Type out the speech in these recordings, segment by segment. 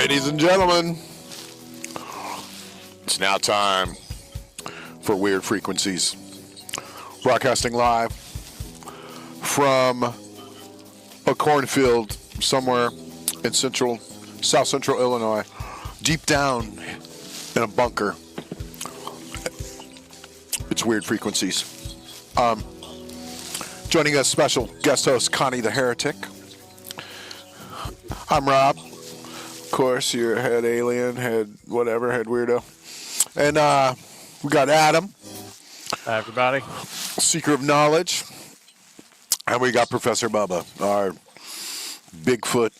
Ladies and gentlemen, it's now time for Weird Frequencies. Broadcasting live from a cornfield somewhere in South Central Illinois, deep down in a bunker. It's Weird Frequencies. Joining us, special guest host Connie the Heretic. I'm Rob. Of course, your head alien, head whatever, head weirdo. And we got Adam. Hi, everybody. Seeker of knowledge. And we got Professor Bubba, our Bigfoot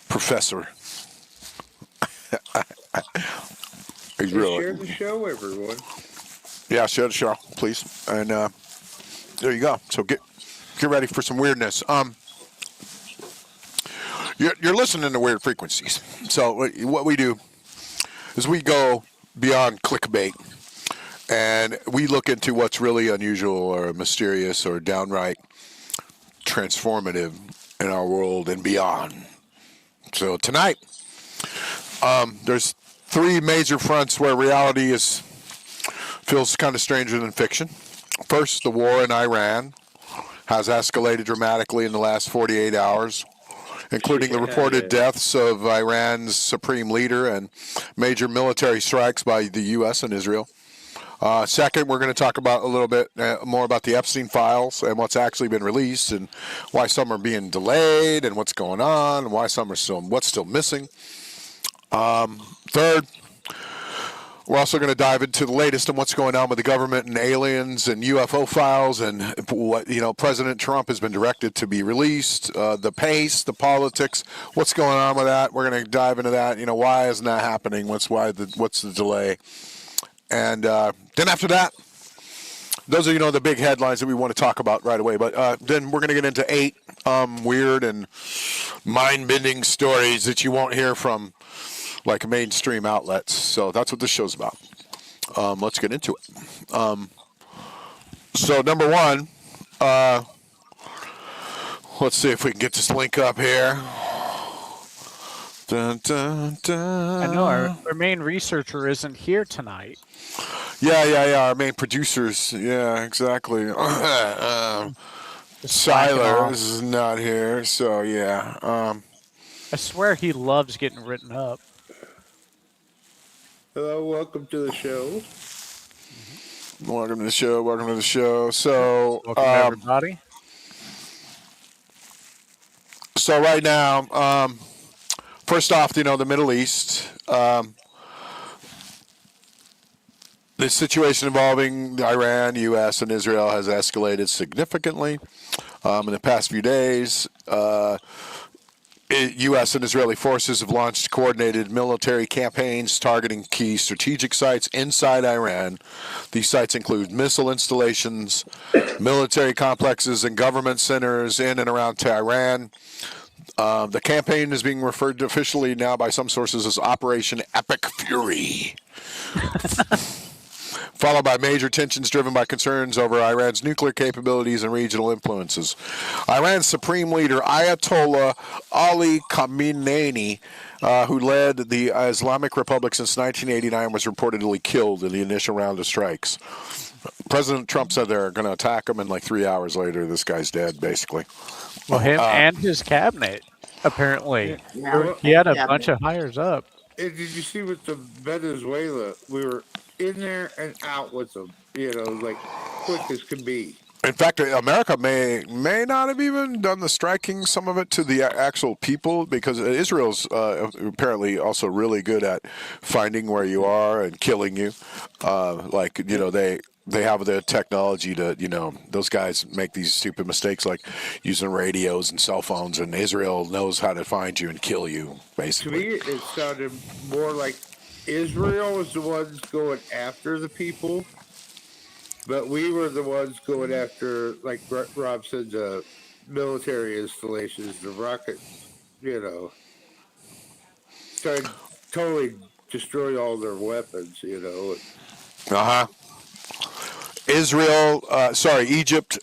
professor. He's really share the show, everyone. Yeah, share the show, please. And there you go. So get ready for some weirdness. You're listening to Weird Frequencies. So what we do is we go beyond clickbait, and we look into what's really unusual or mysterious or downright transformative in our world and beyond. So tonight, there's three major fronts where reality feels kind of stranger than fiction. First, the war in Iran has escalated dramatically in the last 48 hours, including the reported deaths of Iran's supreme leader and major military strikes by the U.S. and Israel. Second, we're going to talk about a little bit more about the Epstein files and what's actually been released and why some are being delayed and what's going on and why some are what's still missing. Third, we're also going to dive into the latest on what's going on with the government and aliens and UFO files and what, President Trump has been directed to be released, the pace, the politics, what's going on with that. We're going to dive into that. Why isn't that happening? What's the delay? And then after that, those are, the big headlines that we want to talk about right away. But then we're going to get into 8 weird and mind-bending stories that you won't hear from like mainstream outlets. So that's what this show's about. Let's get into it. So number one, let's see if we can get this link up here. Dun, dun, dun. I know our main researcher isn't here tonight. Yeah. Our main producers. Yeah, exactly. Siler is not here, so yeah. I swear he loves getting written up. Hello, welcome to the show. Welcome to the show. So, welcome everybody. So right now, first off, the Middle East, the situation involving Iran, U.S., and Israel has escalated significantly in the past few days. U.S. and Israeli forces have launched coordinated military campaigns targeting key strategic sites inside Iran. These sites include missile installations, military complexes, and government centers in and around Tehran. The campaign is being referred to officially now by some sources as Operation Epic Fury. Followed by major tensions driven by concerns over Iran's nuclear capabilities and regional influences. Iran's supreme leader, Ayatollah Ali Khamenei, who led the Islamic Republic since 1989, was reportedly killed in the initial round of strikes. President Trump said they're going to attack him, and like 3 hours later, this guy's dead, basically. Well, him and his cabinet, apparently. Yeah. He had a bunch of hires up. Did you see with the Venezuela, we were in there and out with them, like quick as can be. In fact, America may not have even done the striking, some of it, to the actual people, because Israel's apparently also really good at finding where you are and killing you. They have the technology to, those guys make these stupid mistakes like using radios and cell phones, and Israel knows how to find you and kill you, basically. To me, it sounded more like Israel was the ones going after the people, but we were the ones going after, like Rob said, the military installations, the rockets, started totally destroy all their weapons, Egypt,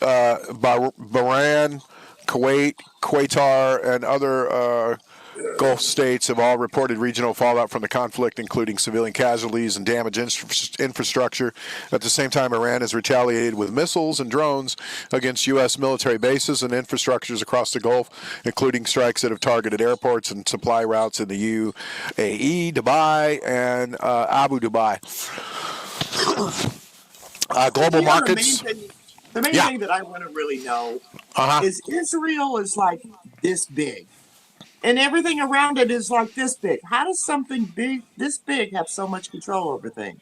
Bahrain, Kuwait, Qatar, and other Gulf states have all reported regional fallout from the conflict, including civilian casualties and damaged infrastructure. At the same time, Iran has retaliated with missiles and drones against U.S. military bases and infrastructures across the Gulf, including strikes that have targeted airports and supply routes in the UAE, Dubai, and Abu Dhabi. Global markets. The main thing that I want to really know is Israel is like this big. And everything around it is like this big. How does something this big, have so much control over things?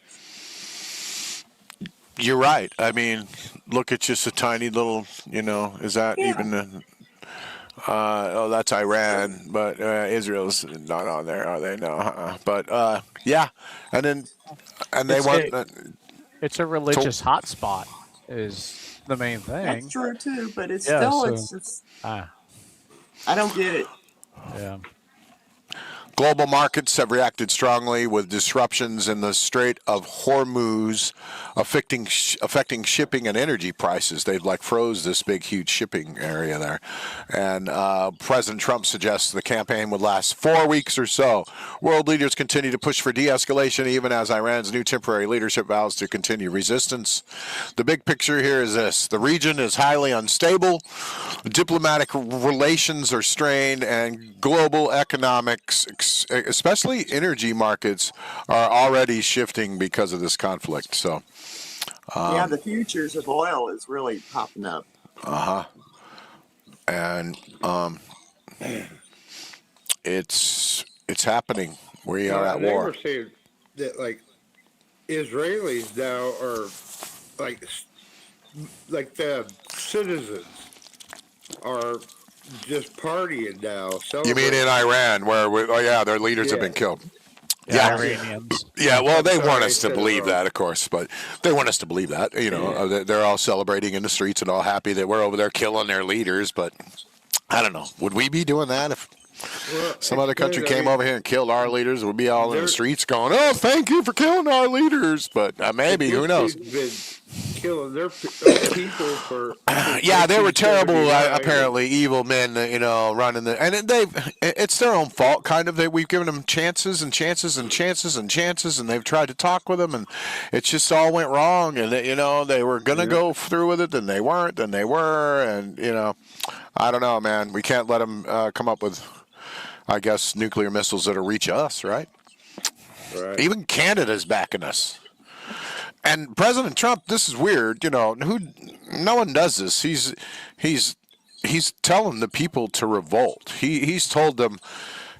You're right. I mean, look at just a tiny little, is that even that's Iran, but Israel's not on there, are they? No. But, yeah. And they want... It's a religious hotspot is the main thing. That's true, too, but it's still... I don't get it. Yeah. Global markets have reacted strongly with disruptions in the Strait of Hormuz affecting shipping and energy prices. They've froze this big, huge shipping area there. And President Trump suggests the campaign would last 4 weeks or so. World leaders continue to push for de-escalation, even as Iran's new temporary leadership vows to continue resistance. The big picture here is this. The region is highly unstable. Diplomatic relations are strained, and global economics, especially energy markets, are already shifting because of this conflict. So, the futures of oil is really popping up. And it's happening. We are at war. They were saying that Israelis now are like the citizens are just partying now. You mean in Iran, where their leaders have been killed? Yeah, Iranians. Yeah, well, they want us to believe that, of course, but they want us to believe that. They're all celebrating in the streets and all happy that we're over there killing their leaders. But I don't know. Would we be doing that if some other country came over here and killed our leaders? We'd be all in the streets going, "Oh, thank you for killing our leaders." But maybe, who knows? Killing their people for they were terrible, apparently evil men, running and it's their own fault, kind of. We've given them chances and chances and chances and chances, and they've tried to talk with them, and it just all went wrong. And they were gonna go through with it, then they weren't, then they were, and I don't know, man. We can't let them come up with, I guess, nuclear missiles that'll reach us, right? Even Canada's backing us. And President Trump, this is weird, no one does this. He's telling the people to revolt. He's told them,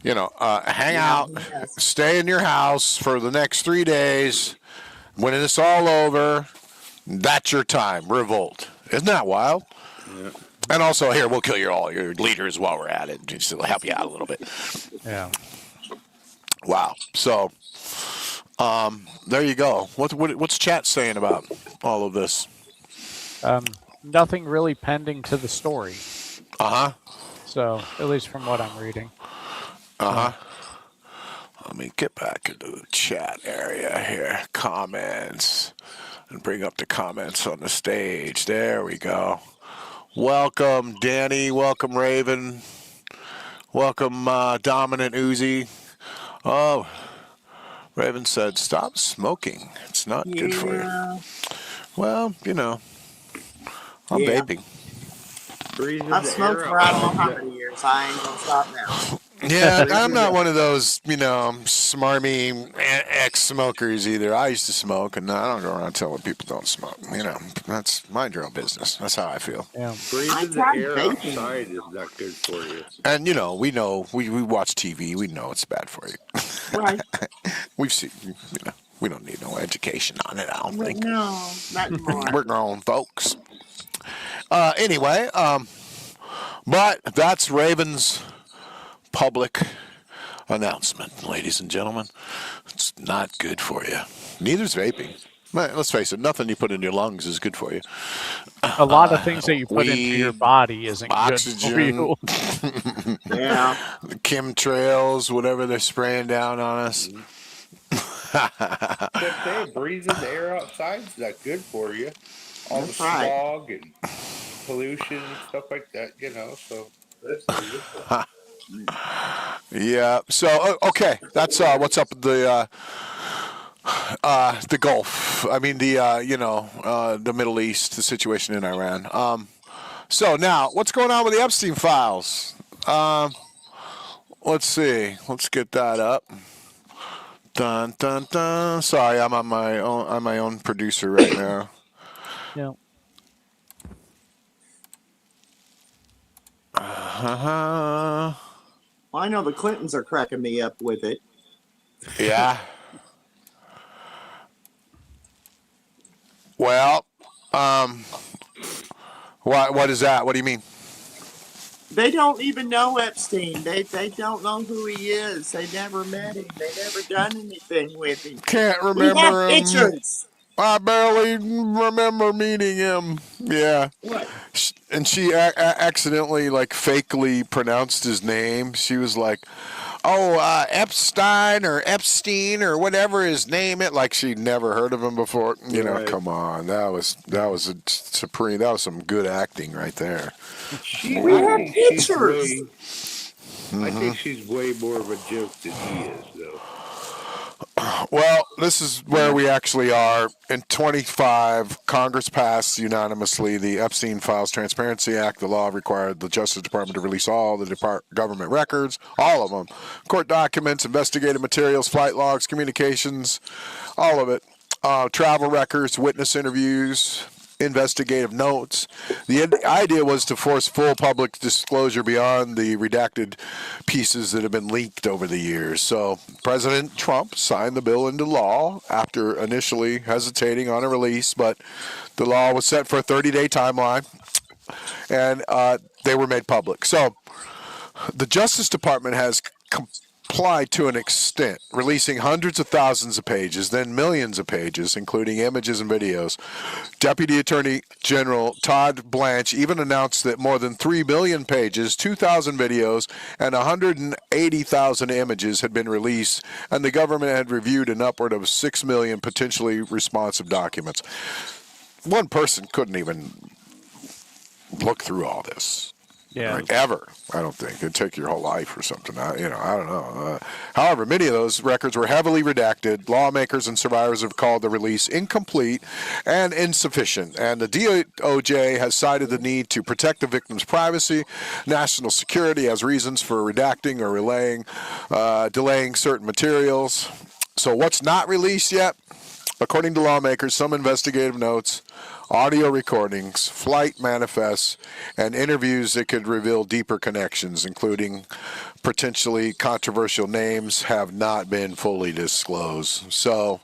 hang out, stay in your house for the next 3 days. When it's all over, that's your time. Revolt. Isn't that wild? Yeah. And also, here, we'll kill all your leaders while we're at it, just to help you out a little bit. Yeah. Wow. So, there you go. What's chat saying about all of this? Nothing really pending to the story. So, at least from what I'm reading. Let me get back into the chat area here. Comments. And bring up the comments on the stage. There we go. Welcome, Danny. Welcome, Raven. Welcome, Dominant Uzi. Oh, Raven said, stop smoking. It's not good for you. Well, I'm vaping. I've smoked for I don't know how many years. I ain't going to stop now. Yeah, I'm not one of those, smarmy ex-smokers either. I used to smoke, and I don't go around telling people don't smoke. That's mind your own business. That's how I feel. Yeah. Breathing the air outside is not good for you. And, we watch TV. We know it's bad for you. Right. We've seen, we don't need no education on it, I don't think. No, not anymore. We're grown folks. Anyway, but that's Raven's public announcement, ladies and gentlemen. It's not good for you. Neither's vaping. Let's face it, nothing you put in your lungs is good for you. A lot of things that you put into your body isn't oxygen, good for you. Yeah. The chemtrails, whatever they're spraying down on us. But breathing the air outside is not good for you. All the smog and pollution and stuff like that, so. Yeah. So okay, that's what's up with the Gulf. I mean the Middle East, the situation in Iran. So now what's going on with the Epstein files? Let's see. Let's get that up. Dun dun dun. Sorry, I'm on my own. I'm my own producer right now. Yeah. Uh-huh. I know the Clintons are cracking me up with it. Yeah. Well, what is that? What do you mean? They don't even know Epstein. They don't know who he is. They never met him. They never done anything with him. Can't We have remember him. pictures. I barely remember meeting him. Yeah. What? And she accidentally, like, fakely pronounced his name. She was like, "Oh, Epstein or Epstein or whatever his name is." Like she'd never heard of him before. You know, Right. come on, that was a supreme. That was some good acting right there. We have She's pictures. I think she's way more of a joke than he is, though. Well, this is where we actually are. In 25, Congress passed unanimously the Epstein Files Transparency Act. The law required the Justice Department to release all the government records, all of them, court documents, investigative materials, flight logs, communications, all of it, travel records, witness interviews, investigative notes. The idea was to force full public disclosure beyond the redacted pieces that have been leaked over the years. So President Trump signed the bill into law after initially hesitating on a release, but the law was set for a 30-day timeline, and they were made public. So the Justice Department has complied to an extent, releasing hundreds of thousands of pages, then millions of pages, including images and videos. Deputy Attorney General Todd Blanche even announced that more than 3 million pages, 2,000 videos, and 180,000 images had been released, and the government had reviewed an upward of 6 million potentially responsive documents. One person couldn't even look through all this. Yeah. Right, ever, I don't think. It'd take your whole life or something. I don't know. However, many of those records were heavily redacted. Lawmakers and survivors have called the release incomplete and insufficient. And the DOJ has cited the need to protect the victim's privacy, national security as reasons for redacting or delaying certain materials. So what's not released yet? According to lawmakers, some investigative notes, audio recordings, flight manifests, and interviews that could reveal deeper connections, including potentially controversial names, have not been fully disclosed. So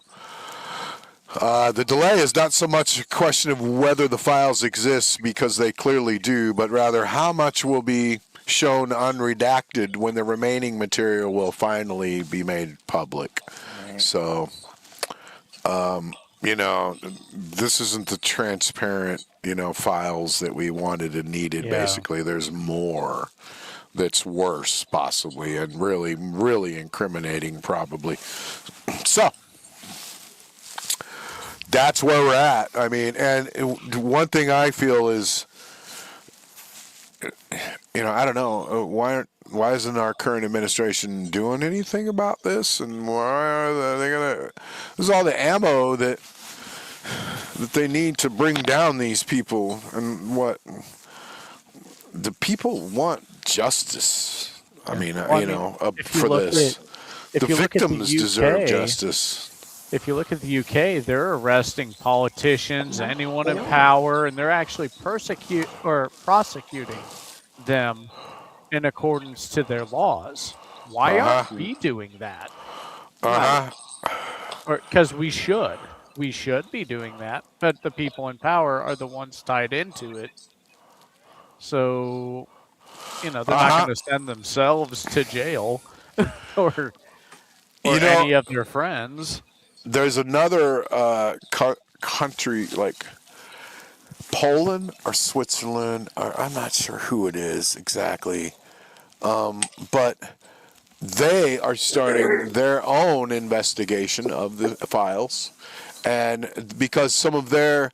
the delay is not so much a question of whether the files exist, because they clearly do, but rather how much will be shown unredacted when the remaining material will finally be made public. So this isn't the transparent, files that we wanted and needed. Yeah. Basically, there's more that's worse, possibly, and really, really incriminating, probably. So that's where we're at. I mean, and one thing I feel is, I don't know, why isn't our current administration doing anything about this? And why are they gonna? This is all the ammo that they need to bring down these people. And what the people want justice. I mean, for this, the victims deserve justice. If you look at the UK, they're arresting politicians, anyone in power, and they're actually prosecuting them in accordance to their laws. Why aren't we doing that? Because we should. We should be doing that, but the people in power are the ones tied into it. So, they're not going to send themselves to jail or any of their friends. There's another country like Poland or Switzerland, or I'm not sure who it is exactly, but they are starting their own investigation of the files, and because some of their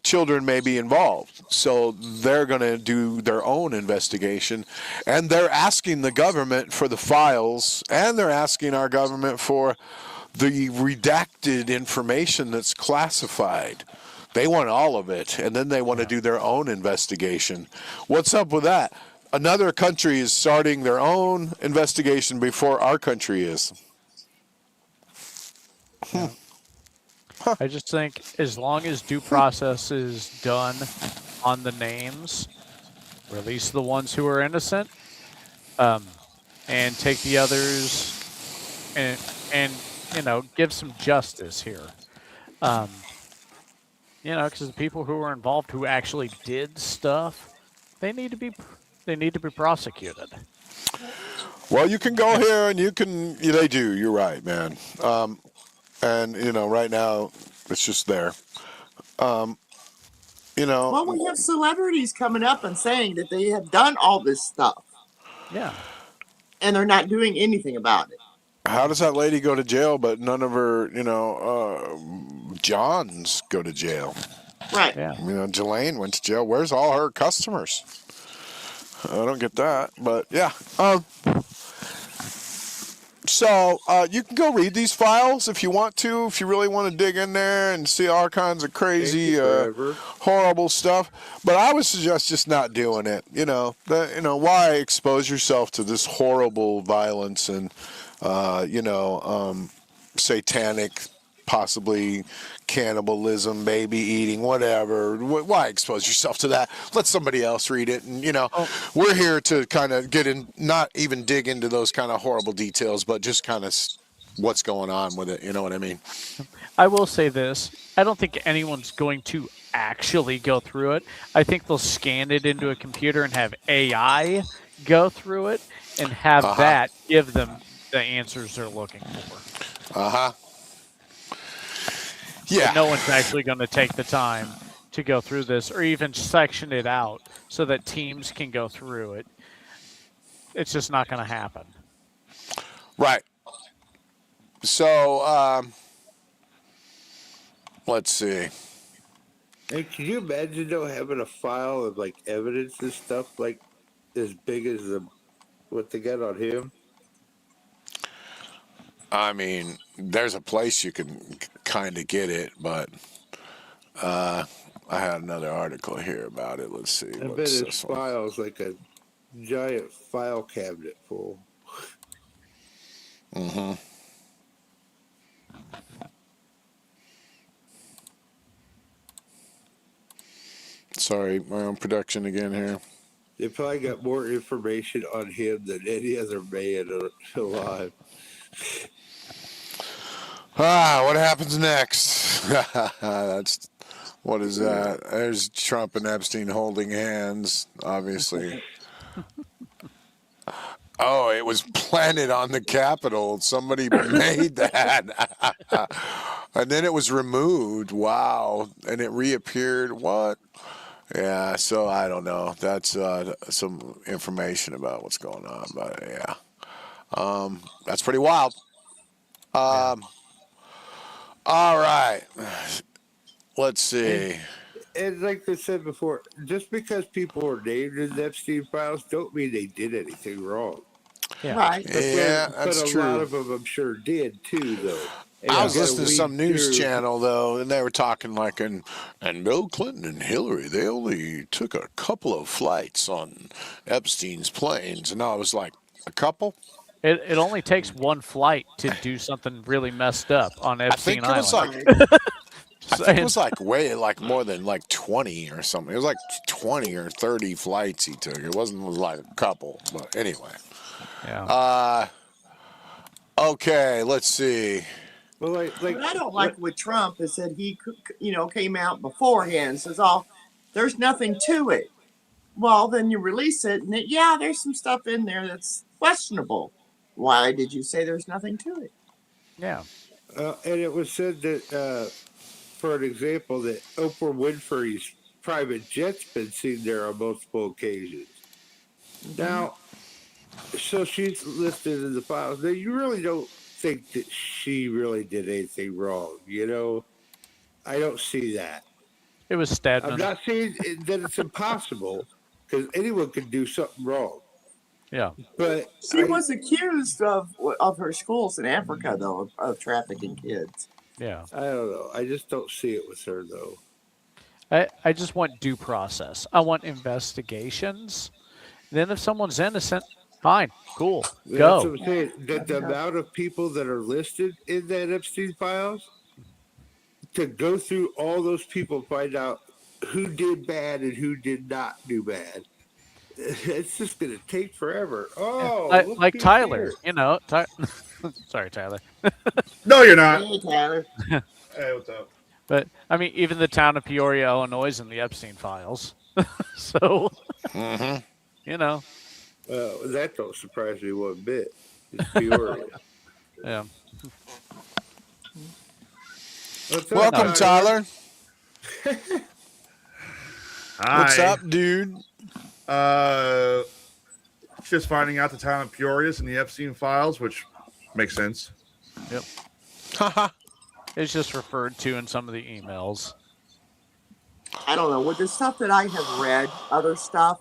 children may be involved. So they're going to do their own investigation, and they're asking the government for the files, and they're asking our government for the redacted information that's classified. They want all of it, and then they want to do their own investigation. What's up with that? Another country is starting their own investigation before our country is. I just think as long as due process is done on the names, release the ones who are innocent, and take the others, and give some justice here. Because the people who were involved who actually did stuff, they need to be prosecuted. Well, you can go here and you can. Yeah, they do. You're right, man. And right now it's just there. Well, we have celebrities coming up and saying that they have done all this stuff. Yeah. And they're not doing anything about it. How does that lady go to jail, but none of her, Johns go to jail? Right. Yeah. Jelaine went to jail. Where's all her customers? I don't get that, but yeah. So you can go read these files if you want to, if you really want to dig in there and see all kinds of crazy, horrible stuff. But I would suggest just not doing it. Why expose yourself to this horrible violence and, satanic, possibly cannibalism, baby eating, whatever. Why expose yourself to that? Let somebody else read it. And, we're here to kind of get in, not even dig into those kind of horrible details, but just kind of what's going on with it. You know what I mean? I will say this. I don't think anyone's going to actually go through it. I think they'll scan it into a computer and have AI go through it and have that give them the answers they're looking for. Yeah. But no one's actually going to take the time to go through this or even section it out so that teams can go through it. It's just not going to happen. Right. So, let's see. Hey, can you imagine though having a file of like evidence and stuff like as big as what they got on him? I mean, there's a place you can kind of get it, but I had another article here about it. Let's see. I bet his file's like a giant file cabinet full. Mm-hmm. Sorry, my own production again here. They probably got more information on him than any other man alive. What happens next? What is that? There's Trump and Epstein holding hands, obviously. Oh, it was planted on the Capitol. Somebody made that. And then it was removed. Wow. And it reappeared. What? Yeah, so I don't know. That's some information about what's going on. But yeah, that's pretty wild. All right. Let's see. And like I said before, just because people are named in the Epstein files don't mean they did anything wrong. Yeah. Right. Yeah, that's true. But a lot of them, I'm sure, did too, though. And I was listening to some news channel, though, and they were talking like, and Bill Clinton and Hillary, they only took a couple of flights on Epstein's planes. And I was like, a couple? It only takes one flight to do something really messed up on Epstein Island. I think it was like way like more than like 20 or something. It was like 20 or 30 flights he took. It wasn't like a couple, but anyway. Yeah. Okay, let's see. Well, what I don't like with Trump is that he, came out beforehand and says, "Oh, there's nothing to it." Well, then you release it, and there's some stuff in there that's questionable. Why did you say there's nothing to it? Yeah. And it was said that, for an example, that Oprah Winfrey's private jet's been seen there on multiple occasions. Mm-hmm. Now, so she's listed in the files. Now, you really don't think that she really did anything wrong, I don't see that. It was I'm Stedman. not saying that it's impossible because anyone could do something wrong. Yeah. But She was accused of her schools in Africa, though, of trafficking kids. Yeah. I don't know. I just don't see it with her though. I just want due process. I want investigations. Then if someone's innocent, fine, cool, That's go. what I'm saying. The amount of people that are listed in that Epstein files, to go through all those people and find out who did bad and who did not do bad, it's just going to take forever. Oh, Like who's Tyler, here? you know. Sorry, Tyler. No, you're not. Hey, Tyler. Hey, what's up? But I mean, even the town of Peoria, Illinois, is in the Epstein files. So, you know, That don't surprise me one bit. It's Peoria. yeah. What's up, Welcome, Tyler. Hi. What's up, dude? Just finding out the town of Peoria is in the Epstein files, which makes sense. Yep. It's just referred to in some of the emails. I don't know. With the stuff that I have read, other stuff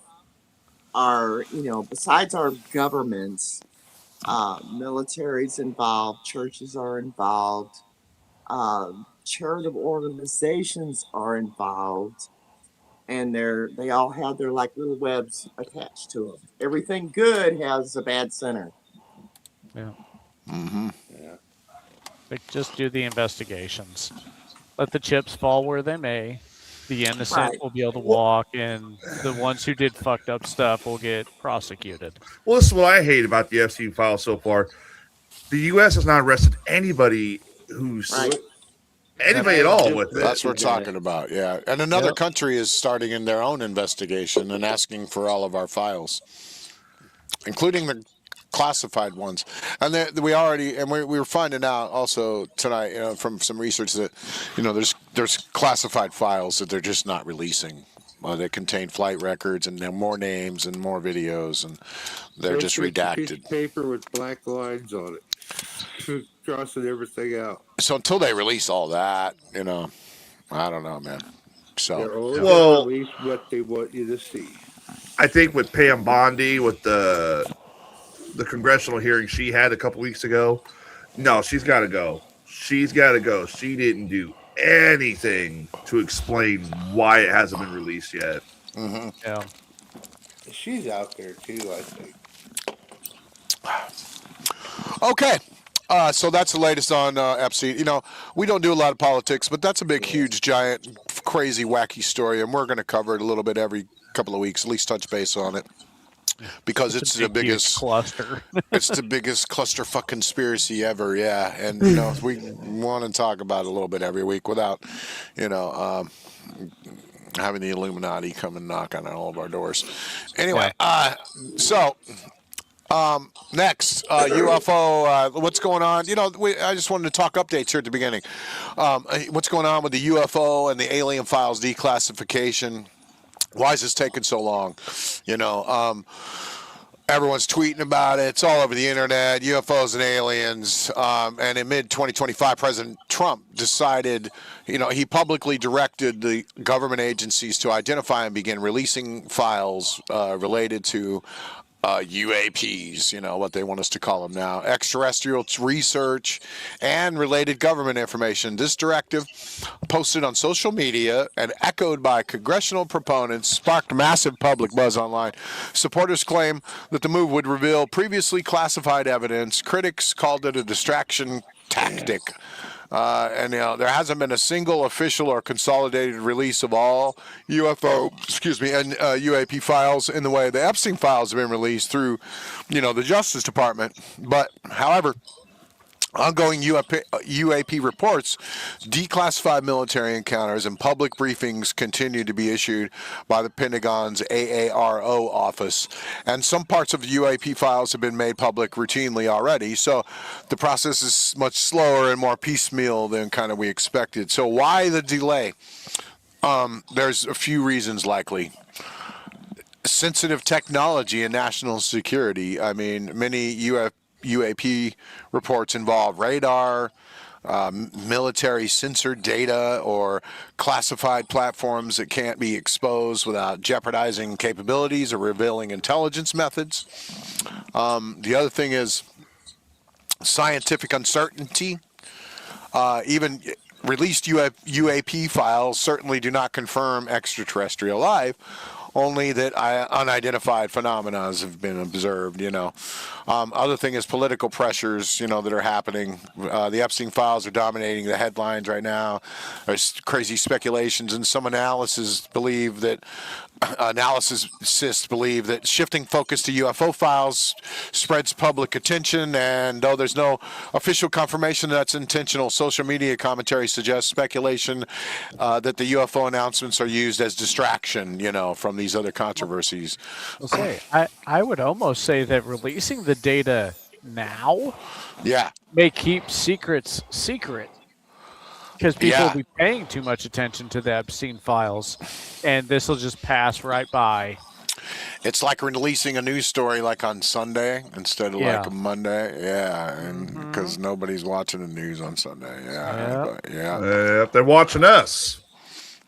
are, besides our governments, military's involved, churches are involved, charitable organizations are involved, and they all have their like little webs attached to them. Everything good has a bad center. Yeah. Yeah. Like, just do the investigations. Let the chips fall where they may. The innocent Right. will be able to walk, and the ones who did fucked up stuff will get prosecuted. Well, this is what I hate about the Epstein files so far. The U.S. has not arrested anybody who's Right. anybody at all with it. That's what we're talking about, yeah. And another Yep. country is starting in their own investigation and asking for all of our files, including the classified ones. And we were finding out also tonight, from some research that, there's classified files that they're just not releasing. They contain flight records and more names and more videos, and they're just Piece redacted. of paper with black lines on it, crossing everything out. So until they release all that, I don't know, man. So They're only Well- going to release what they want you to see. I think with Pam Bondi, with the congressional hearing she had a couple weeks ago, no, she's got to go. She's got to go. She didn't do anything to explain why it hasn't been released yet. Yeah. She's out there too, I think. okay. So that's the latest on Epstein. We don't do a lot of politics, but that's a big, huge, giant, crazy, wacky story, and we're going to cover it a little bit every couple of weeks, at least touch base on it, because it's the Big, huge biggest, cluster. it's the biggest clusterfuck conspiracy ever. Yeah, and we want to talk about it a little bit every week without, having the Illuminati come and knock on all of our doors. Anyway, next, UFO, what's going on? I just wanted to talk updates here at the beginning. What's going on with the UFO and the alien files declassification? Why is this taking so long? Everyone's tweeting about it. It's all over the internet, UFOs and aliens. And in mid-2025, President Trump decided, he publicly directed the government agencies to identify and begin releasing files related to UAPs, what they want us to call them now, extraterrestrial research and related government information. This directive, posted on social media and echoed by congressional proponents, sparked massive public buzz online. Supporters claim that the move would reveal previously classified evidence. Critics called it a distraction tactic. And there hasn't been a single official or consolidated release of all UFO, and UAP files in the way the Epstein files have been released through, the Justice Department. But, however, ongoing UAP reports, declassified military encounters, and public briefings continue to be issued by the Pentagon's AARO office. And some parts of UAP files have been made public routinely already. So the process is much slower and more piecemeal than kind of we expected. So why the delay? There's a few reasons likely. Sensitive technology and national security. I mean, many UAP reports involve radar, military censored data or classified platforms that can't be exposed without jeopardizing capabilities or revealing intelligence methods. The other thing is scientific uncertainty. Even released UAP files certainly do not confirm extraterrestrial life, only that unidentified phenomena have been observed. Other thing is political pressures. That are happening. The Epstein files are dominating the headlines right now. There's crazy speculations, and some analysts believe that shifting focus to UFO files spreads public attention, and though there's no official confirmation that's intentional, social media commentary suggests speculation that the UFO announcements are used as distraction, from these other controversies. I'll say, I would almost say that releasing the data now Yeah. may keep secrets secret. Because people Yeah. will be paying too much attention to the Epstein files, and this will just pass right by. It's like releasing a news story like on Sunday instead of Yeah. like a Monday. Yeah, and because nobody's watching the news on Sunday. Yeah, yeah, If they're watching us.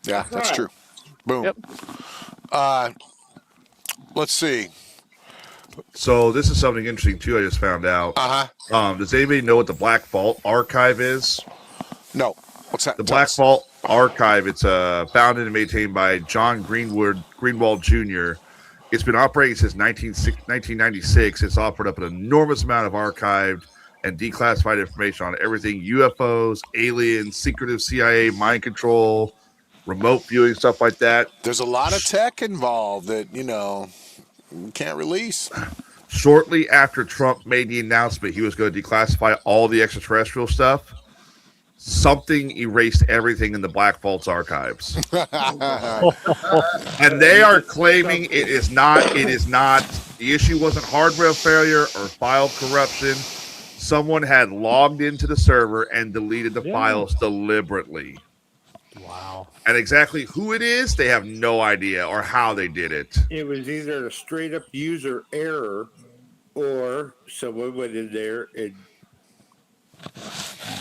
yeah. That's true. Boom. Yep. Let's see. So this is something interesting too. I just found out. Does anybody know what the Black Vault Archive is? No. What's that? The Black Vault Archive. It's founded and maintained by John Greenwald Jr. It's been operating since 1996. It's offered up an enormous amount of archived and declassified information on everything: UFOs, aliens, secretive CIA mind control, remote viewing, stuff like that. There's a lot of tech involved that you can't release. Shortly after Trump made the announcement he was going to declassify all the extraterrestrial stuff, something erased everything in the Black Vault's archives. And they are claiming it is not, the issue wasn't hardware failure or file corruption. Someone had logged into the server and deleted the files deliberately. Wow. And exactly who it is, they have no idea, or how they did it. It was either a straight up user error or someone went in there and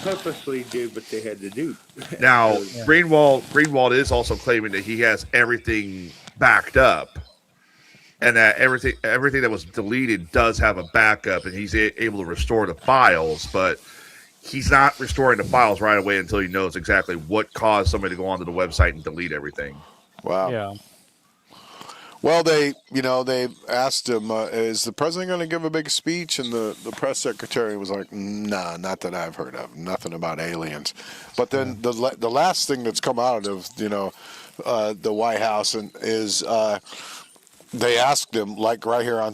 purposely did what they had to do. Now, Greenwald is also claiming that he has everything backed up, and that everything that was deleted does have a backup, and he's able to restore the files, but he's not restoring the files right away until he knows exactly what caused somebody to go onto the website and delete everything. Wow. Yeah. Well, they asked him, is the president going to give a big speech? And the press secretary was like, nah, not that I've heard of. Nothing about aliens. But then the last thing that's come out of, the White House is they asked him, like right here on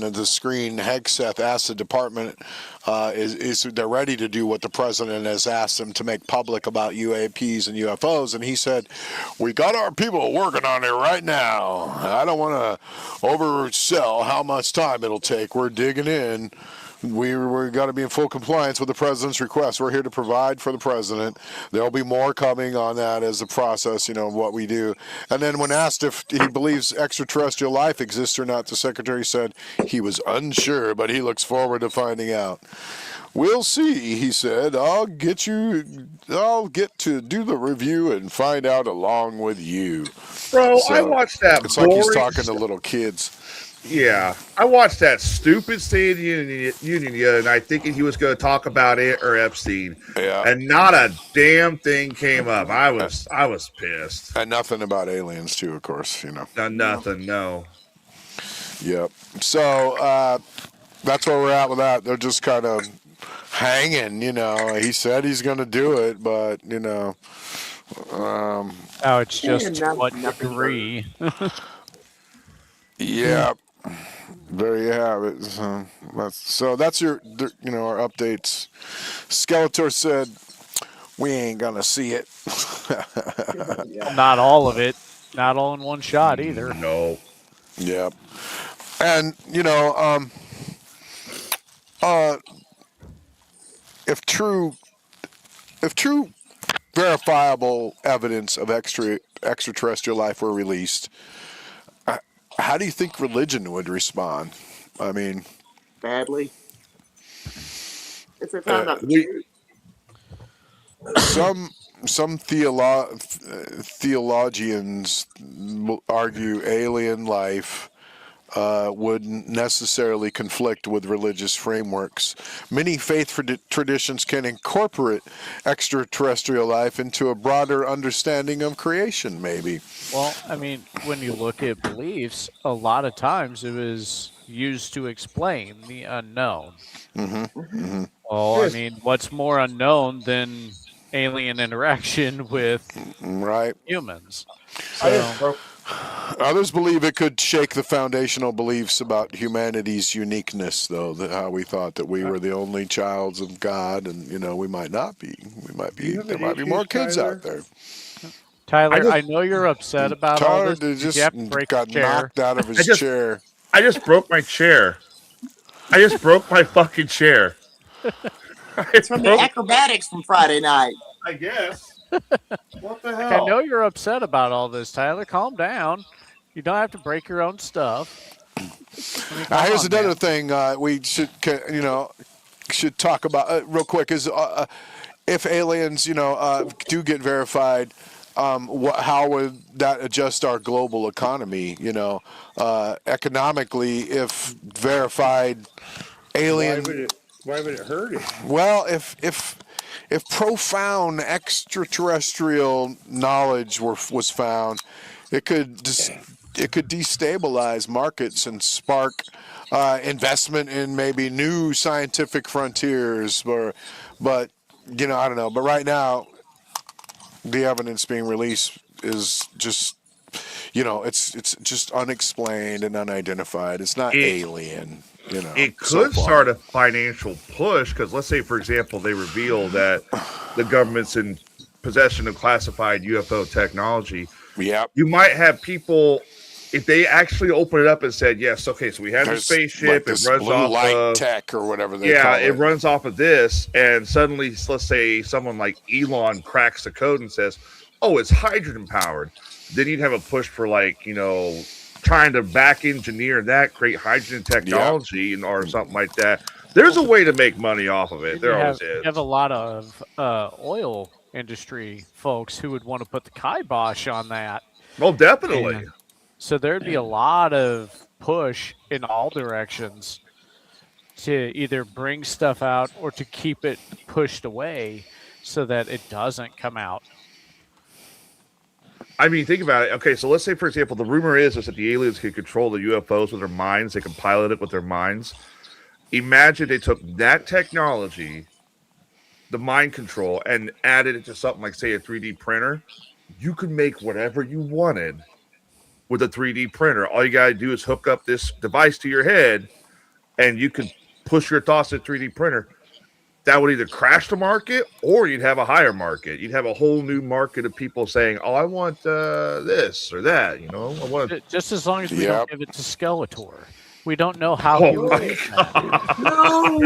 the screen, Hegseth asked the department, is they're ready to do what the president has asked them to make public about UAPs and UFOs, and he said, we got our people working on it right now. I don't want to oversell how much time it'll take. We're digging in. We're got to be in full compliance with the president's request. We're here to provide for the president. There'll be more coming on that as the process, of what we do. And then when asked if he believes extraterrestrial life exists or not, the secretary said he was unsure, but he looks forward to finding out. We'll see, he said. I'll get to do the review and find out along with you. Bro, So, I watched that. It's like he's talking to little kids. Yeah, I watched that stupid State of the Union the other night, thinking he was going to talk about it or Epstein, and not a damn thing came up. I was pissed. And nothing about aliens, too, of course. Nothing. No. Yep. So that's where we're at with that. They're just kind of hanging. He said he's going to do it, but Oh, it's just to what degree? Yeah. There you have it. So that's our updates. Skeletor said, we ain't going to see it. Not all of it. Not all in one shot either. No. Yep. And, if true verifiable evidence of extraterrestrial life were released, how do you think religion would respond? I mean, badly. If they found out the truth. some theologians argue alien life wouldn't necessarily conflict with religious frameworks. Many faith traditions can incorporate extraterrestrial life into a broader understanding of creation, maybe. Well, I mean, when you look at beliefs, a lot of times it was used to explain the unknown. Well, I Yes. mean, what's more unknown than alien interaction with Right. humans? I So, just broke. Others believe it could shake the foundational beliefs about humanity's uniqueness, though, that how we thought that we were the only childs of God, and we might not be. We might be. have There any might be more issues, kids Tyler? out there. Tyler, I just- know you're upset about all Tyler this. Did just you have to break got your chair? knocked out of his just- chair. I just broke my chair. I just broke my fucking chair. It's from the acrobatics from Friday night. I guess. What the I hell? know you're upset about all this, Tyler. Calm down. You don't have to break your own stuff. I mean, come Here's on, another man. thing we should talk about real quick is if aliens do get verified, how would that adjust our global economy? Economically, if verified alien. Why would it hurt it? Well, if profound extraterrestrial knowledge was found, it could destabilize markets and spark investment in maybe new scientific frontiers. But I don't know. But right now, the evidence being released is just it's just unexplained and unidentified. It's not alien. It so could far. start a financial push because let's say, for example, they reveal that the government's in possession of classified UFO technology. Yep. You might have people, if they actually open it up and said, yes, okay, so we have There's a spaceship, this it runs blue off light of, tech or whatever they call yeah, it. it runs off of this, and suddenly, let's say someone like Elon cracks the code and says, oh, it's hydrogen powered. Then you'd have a push for trying to back engineer that, create hydrogen technology or something like that. There's a way to make money off of it. There always You is. have a lot of oil industry folks who would want to put the kibosh on that. Well, definitely. And so there'd be a lot of push in all directions to either bring stuff out or to keep it pushed away so that it doesn't come out. I mean, think about it. Okay, so let's say, for example, the rumor is that the aliens can control the UFOs with their minds. They can pilot it with their minds. Imagine they took that technology, the mind control, and added it to something like, say, a 3D printer. You could make whatever you wanted with a 3D printer. All you got to do is hook up this device to your head, and you could push your thoughts to a 3D printer. That would either crash the market or you'd have a higher market. You'd have a whole new market of people saying, oh, I want this or that. I want Just as long as we Yep. don't give it to Skeletor. We don't know how Oh he would my use that. No.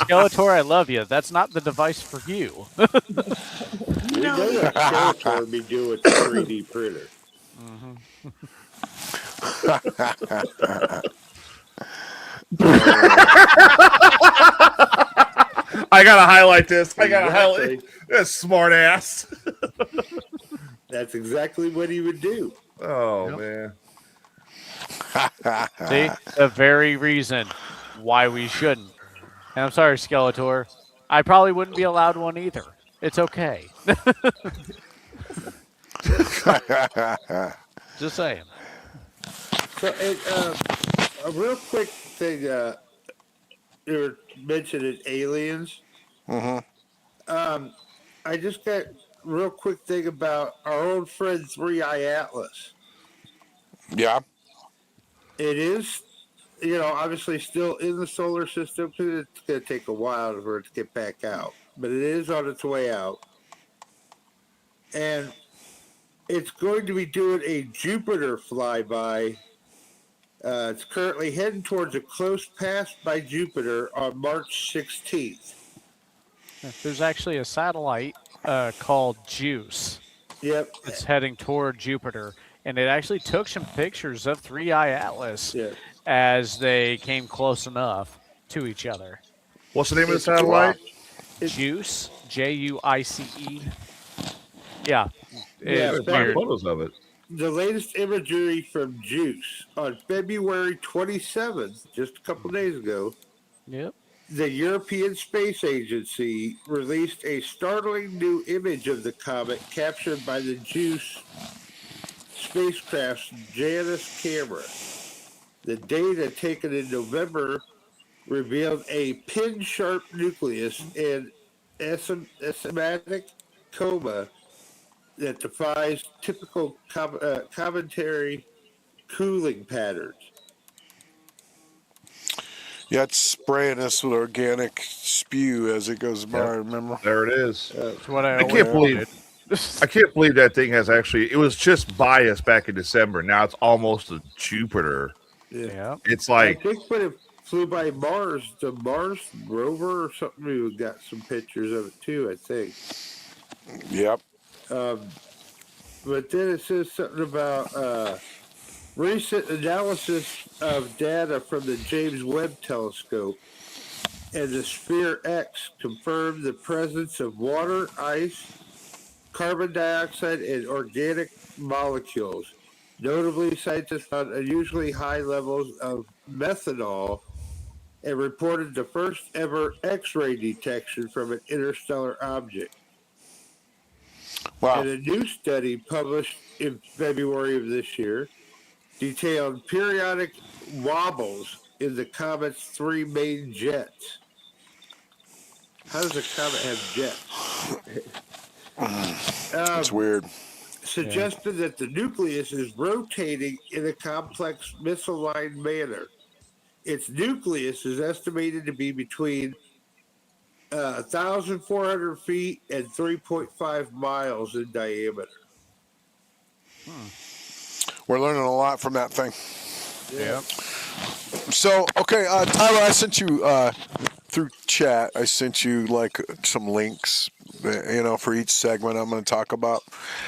Skeletor, I love you. That's not the device for you. We know what Skeletor would be doing with the 3D printer. I gotta highlight this. I gotta Exactly. highlight this smart ass. That's exactly what he would do. Oh Yep. man. See, the very reason why we shouldn't. And I'm sorry, Skeletor. I probably wouldn't be allowed one either. It's okay. Just saying. So, a real quick thing, you were mentioning aliens. I just got a real quick thing about our old friend 3i Atlas. Yeah. It is, obviously still in the solar system because it's going to take a while for it to get back out. But it is on its way out. And it's going to be doing a Jupiter flyby. It's currently heading towards a close pass by Jupiter on March 16th. There's actually a satellite called JUICE. Yep. It's heading toward Jupiter. And it actually took some pictures of 3i Atlas Yeah. as they came close enough to each other. What's the name of the satellite? JUICE, Juice. Yeah, Yeah, it's in fact, weird. Photos of it. the latest imagery from Juice on February 27th, just a couple days ago, Yep. the European Space Agency released a startling new image of the comet captured by the Juice spacecraft's Janus camera. The data taken in November revealed a pin-sharp nucleus and asymptomatic coma that defies typical cometary cooling patterns. Yeah, it's spraying us with organic spew as it goes by. Yep. Remember? There it is. That's what I I always can't believe wanted. I can't believe that thing has actually. It was just by us back in December. Now it's almost a Jupiter. Yeah. It's I like think when it flew by Mars, the Mars rover or something, we got some pictures of it too, I think. Yep. But then it says something about recent analysis of data from the James Webb Telescope and the Sphere X confirmed the presence of water, ice, carbon dioxide, and organic molecules. Notably, scientists found unusually high levels of methanol and reported the first ever X-ray detection from an interstellar object. Wow. And a new study published in February of this year detailed periodic wobbles in the comet's three main jets. How does a comet have jets? It's weird. Suggested that the nucleus is rotating in a complex misaligned manner. Its nucleus is estimated to be between 1,400 feet and 3.5 miles in diameter. We're learning a lot from that thing. Yeah. So, okay, Tyler, I sent you through chat. I sent you like some links, for each segment I'm going to talk about.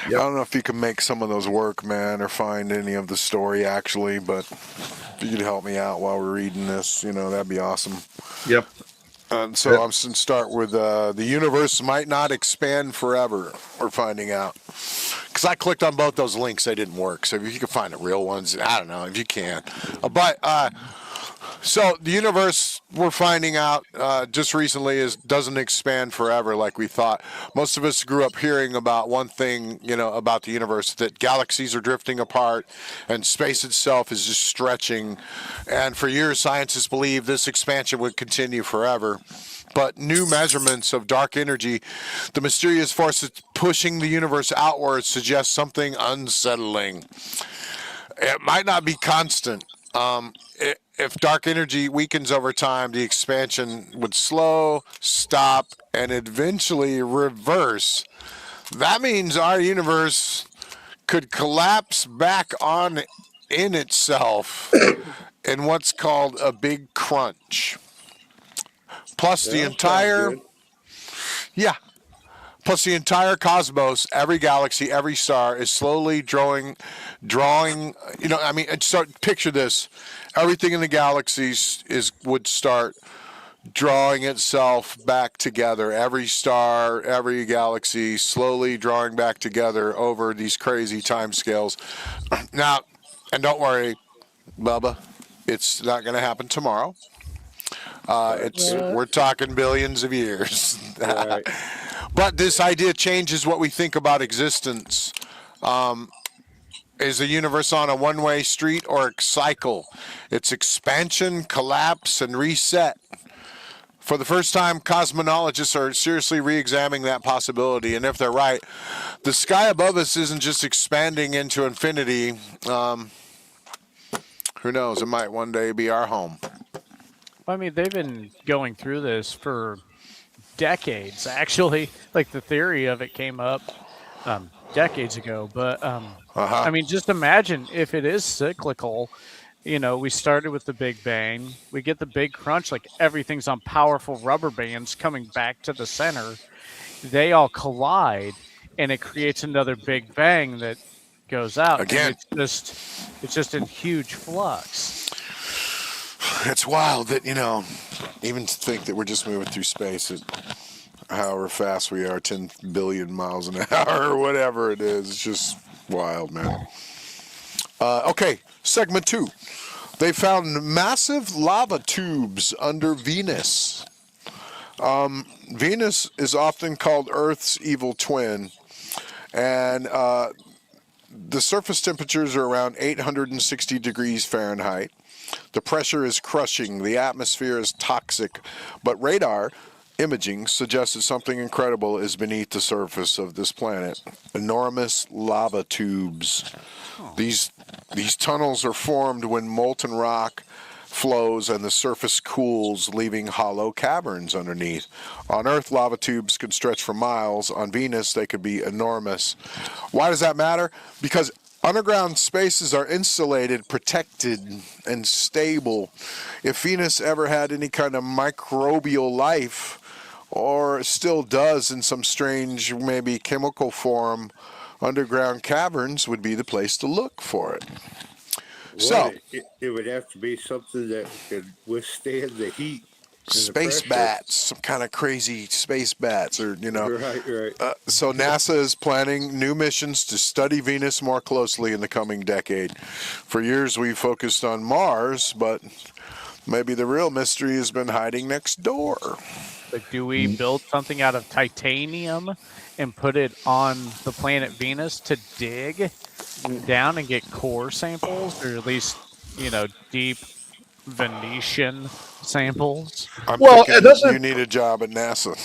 Yep. I don't know if you can make some of those work, man, or find any of the story actually, but if you could help me out while we're reading this, that'd be awesome. yep. And so I'm going to start with the universe might not expand forever. We're finding out. Because I clicked on both those links, they didn't work. So if you can find the real ones, I don't know if you can. So the universe, we're finding out just recently, doesn't expand forever like we thought. Most of us grew up hearing about one thing, about the universe, that galaxies are drifting apart and space itself is just stretching. And for years, scientists believed this expansion would continue forever. But new measurements of dark energy, the mysterious forces pushing the universe outwards, suggest something unsettling. It might not be constant. If dark energy weakens over time, the expansion would slow, stop, and eventually reverse. That means our universe could collapse back on in itself in what's called a big crunch. Plus the entire, plus the entire cosmos, every galaxy, every star is slowly drawing. Picture this: everything in the galaxies would start drawing itself back together. Every star, every galaxy, slowly drawing back together over these crazy time scales. Now, and don't worry, Bubba, it's not going to happen tomorrow. We're talking billions of years. Right. But this idea changes what we think about existence. Is the universe on a one-way street or a cycle? It's expansion, collapse, and reset. For the first time, cosmologists are seriously re-examining that possibility. And if they're right, the sky above us isn't just expanding into infinity. Who knows? It might one day be our home. I mean, they've been going through this for decades, actually. Like, the theory of it came up decades ago. But, I mean, just imagine if it is cyclical. We started with the Big Bang. We get the big crunch, like everything's on powerful rubber bands coming back to the center. They all collide, and it creates another Big Bang that goes out. Again. It's just in huge flux. It's wild that, even to think that we're just moving through space. however fast we are, 10 billion miles an hour or whatever it is. It's just wild, man. Okay, segment 2. They found massive lava tubes under Venus. Venus is often called Earth's evil twin, and the surface temperatures are around 860 degrees Fahrenheit. The pressure is crushing, the atmosphere is toxic, but radar imaging suggests that something incredible is beneath the surface of this planet. Enormous lava tubes. These tunnels are formed when molten rock flows and the surface cools, leaving hollow caverns underneath. On Earth, lava tubes can stretch for miles. On Venus, they could be enormous. Why does that matter? Because underground spaces are insulated, protected, and stable. If Venus ever had any kind of microbial life, or still does in some strange, maybe chemical form, underground caverns would be the place to look for it. So, it would have to be something that could withstand the heat. Space bats, some kind of crazy space bats, or Right. So NASA is planning new missions to study Venus more closely in the coming decade. For years, we focused on Mars, but maybe the real mystery has been hiding next door. But do we build something out of titanium and put it on the planet Venus to dig down and get core samples, or at least, deep Venetian samples? I'm Well, thinking it doesn't- you need a job at NASA.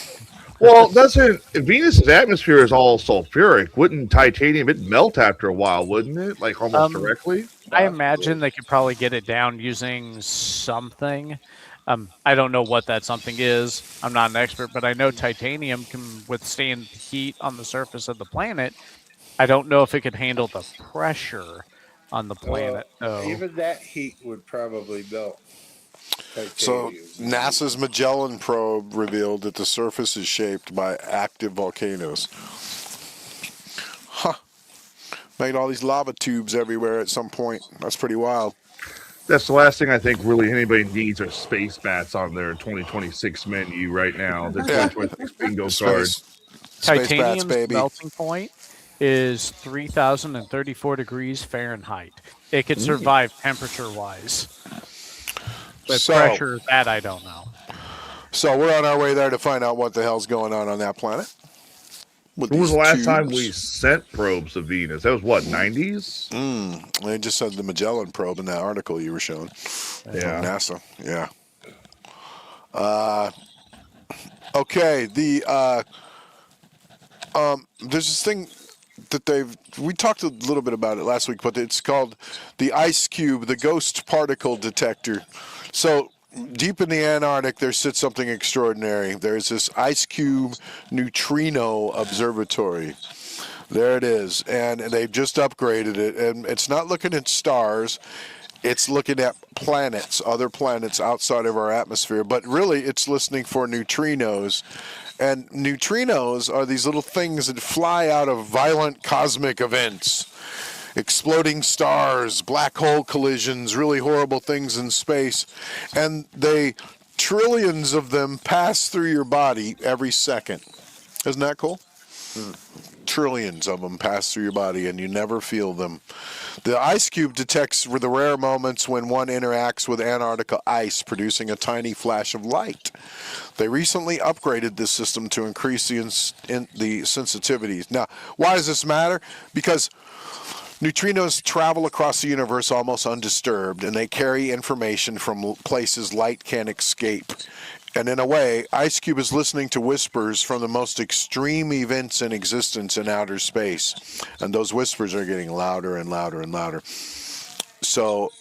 Well, doesn't Venus's atmosphere is all sulfuric? Wouldn't titanium it melt after a while? Wouldn't it, like almost directly? I imagine they could probably get it down using something. I don't know what that something is. I'm not an expert, but I know titanium can withstand heat on the surface of the planet. I don't know if it could handle the pressure on the planet. Even that heat would probably melt. So titanium. NASA's Magellan probe revealed that the surface is shaped by active volcanoes. Made all these lava tubes everywhere at some point. That's pretty wild. That's the last thing I think really anybody needs are space bats on their 2026 menu right now. Their 2026 bingo card. Space Titanium's bats, baby. melting point is 3,034 degrees Fahrenheit. It could survive temperature-wise. But So- pressure, that I don't know. So we're on our way there to find out what the hell's going on that planet. With When was these the last time tubes. we sent probes to Venus? That was what, 90s? They just said the Magellan probe in that article you were showing. Yeah. From NASA. Yeah. Okay. There's this thing that we talked a little bit about it last week, but it's called the IceCube, the ghost particle detector. So deep in the Antarctic, there sits something extraordinary. There's this IceCube neutrino observatory. There it is, and they've just upgraded it, and it's not looking at stars. It's looking at planets, other planets outside of our atmosphere, but really it's listening for neutrinos. And neutrinos are these little things that fly out of violent cosmic events. Exploding stars, black hole collisions, really horrible things in space. And trillions of them pass through your body every second. Isn't that cool? Trillions of them pass through your body and you never feel them. The IceCube detects the rare moments when one interacts with Antarctica ice, producing a tiny flash of light. They recently upgraded this system to increase the sensitivities. Now, why does this matter? Because neutrinos travel across the universe almost undisturbed, and they carry information from places light can't escape. And in a way, IceCube is listening to whispers from the most extreme events in existence in outer space. And those whispers are getting louder and louder and louder. So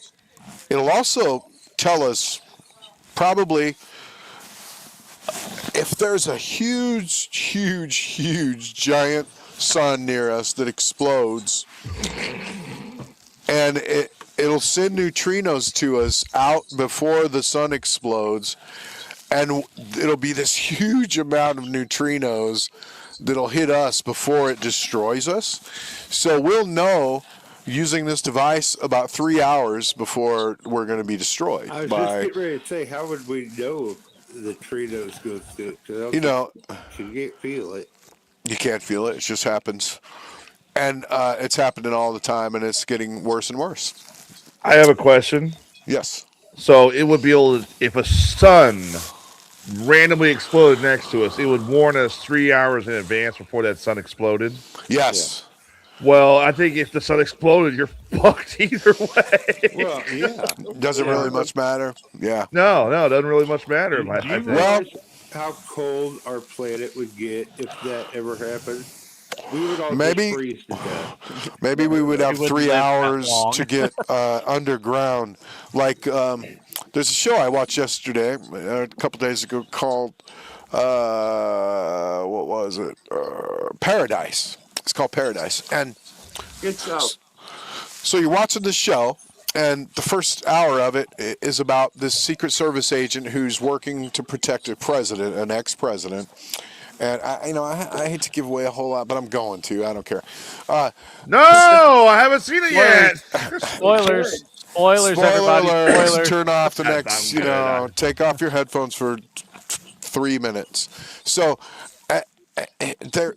it'll also tell us probably if there's a huge, huge, huge giant sun near us that explodes, and it'll send neutrinos to us out before the sun explodes, and it'll be this huge amount of neutrinos that'll hit us before it destroys us. So we'll know using this device about 3 hours before we're going to be destroyed. I was just getting ready to say, how would we know the Tritos go through it. 'Cause You know, you can't feel it. you can't feel it. It just happens. And it's happening all the time, and it's getting worse and worse. I have a question. Yes. So it would be able to, if a sun randomly exploded next to us, it would warn us 3 hours in advance before that sun exploded. Yes. Well, I think if the sun exploded, you're fucked either way. Well, yeah. Doesn't really much matter. Yeah. No, it doesn't really much matter. Do I you think. Well- realize how cold our planet would get if that ever happened? We would all Maybe- just freeze to death. Maybe we would have wouldn't 3 live that hours long. to get underground. Like, there's a show I watched yesterday, a couple days ago, called, what was it? Paradise. It's called Paradise. And Good show. so you're watching this show, and the first hour of it is about this Secret Service agent who's working to protect a president, an ex-president. And I hate to give away a whole lot, but I'm going to. I don't care. No, I haven't seen it yet. Spoilers. Spoilers, Spoiler everybody. alerts. Spoilers. Turn off the That's next. not good. Take off your headphones for 3 minutes. So, there,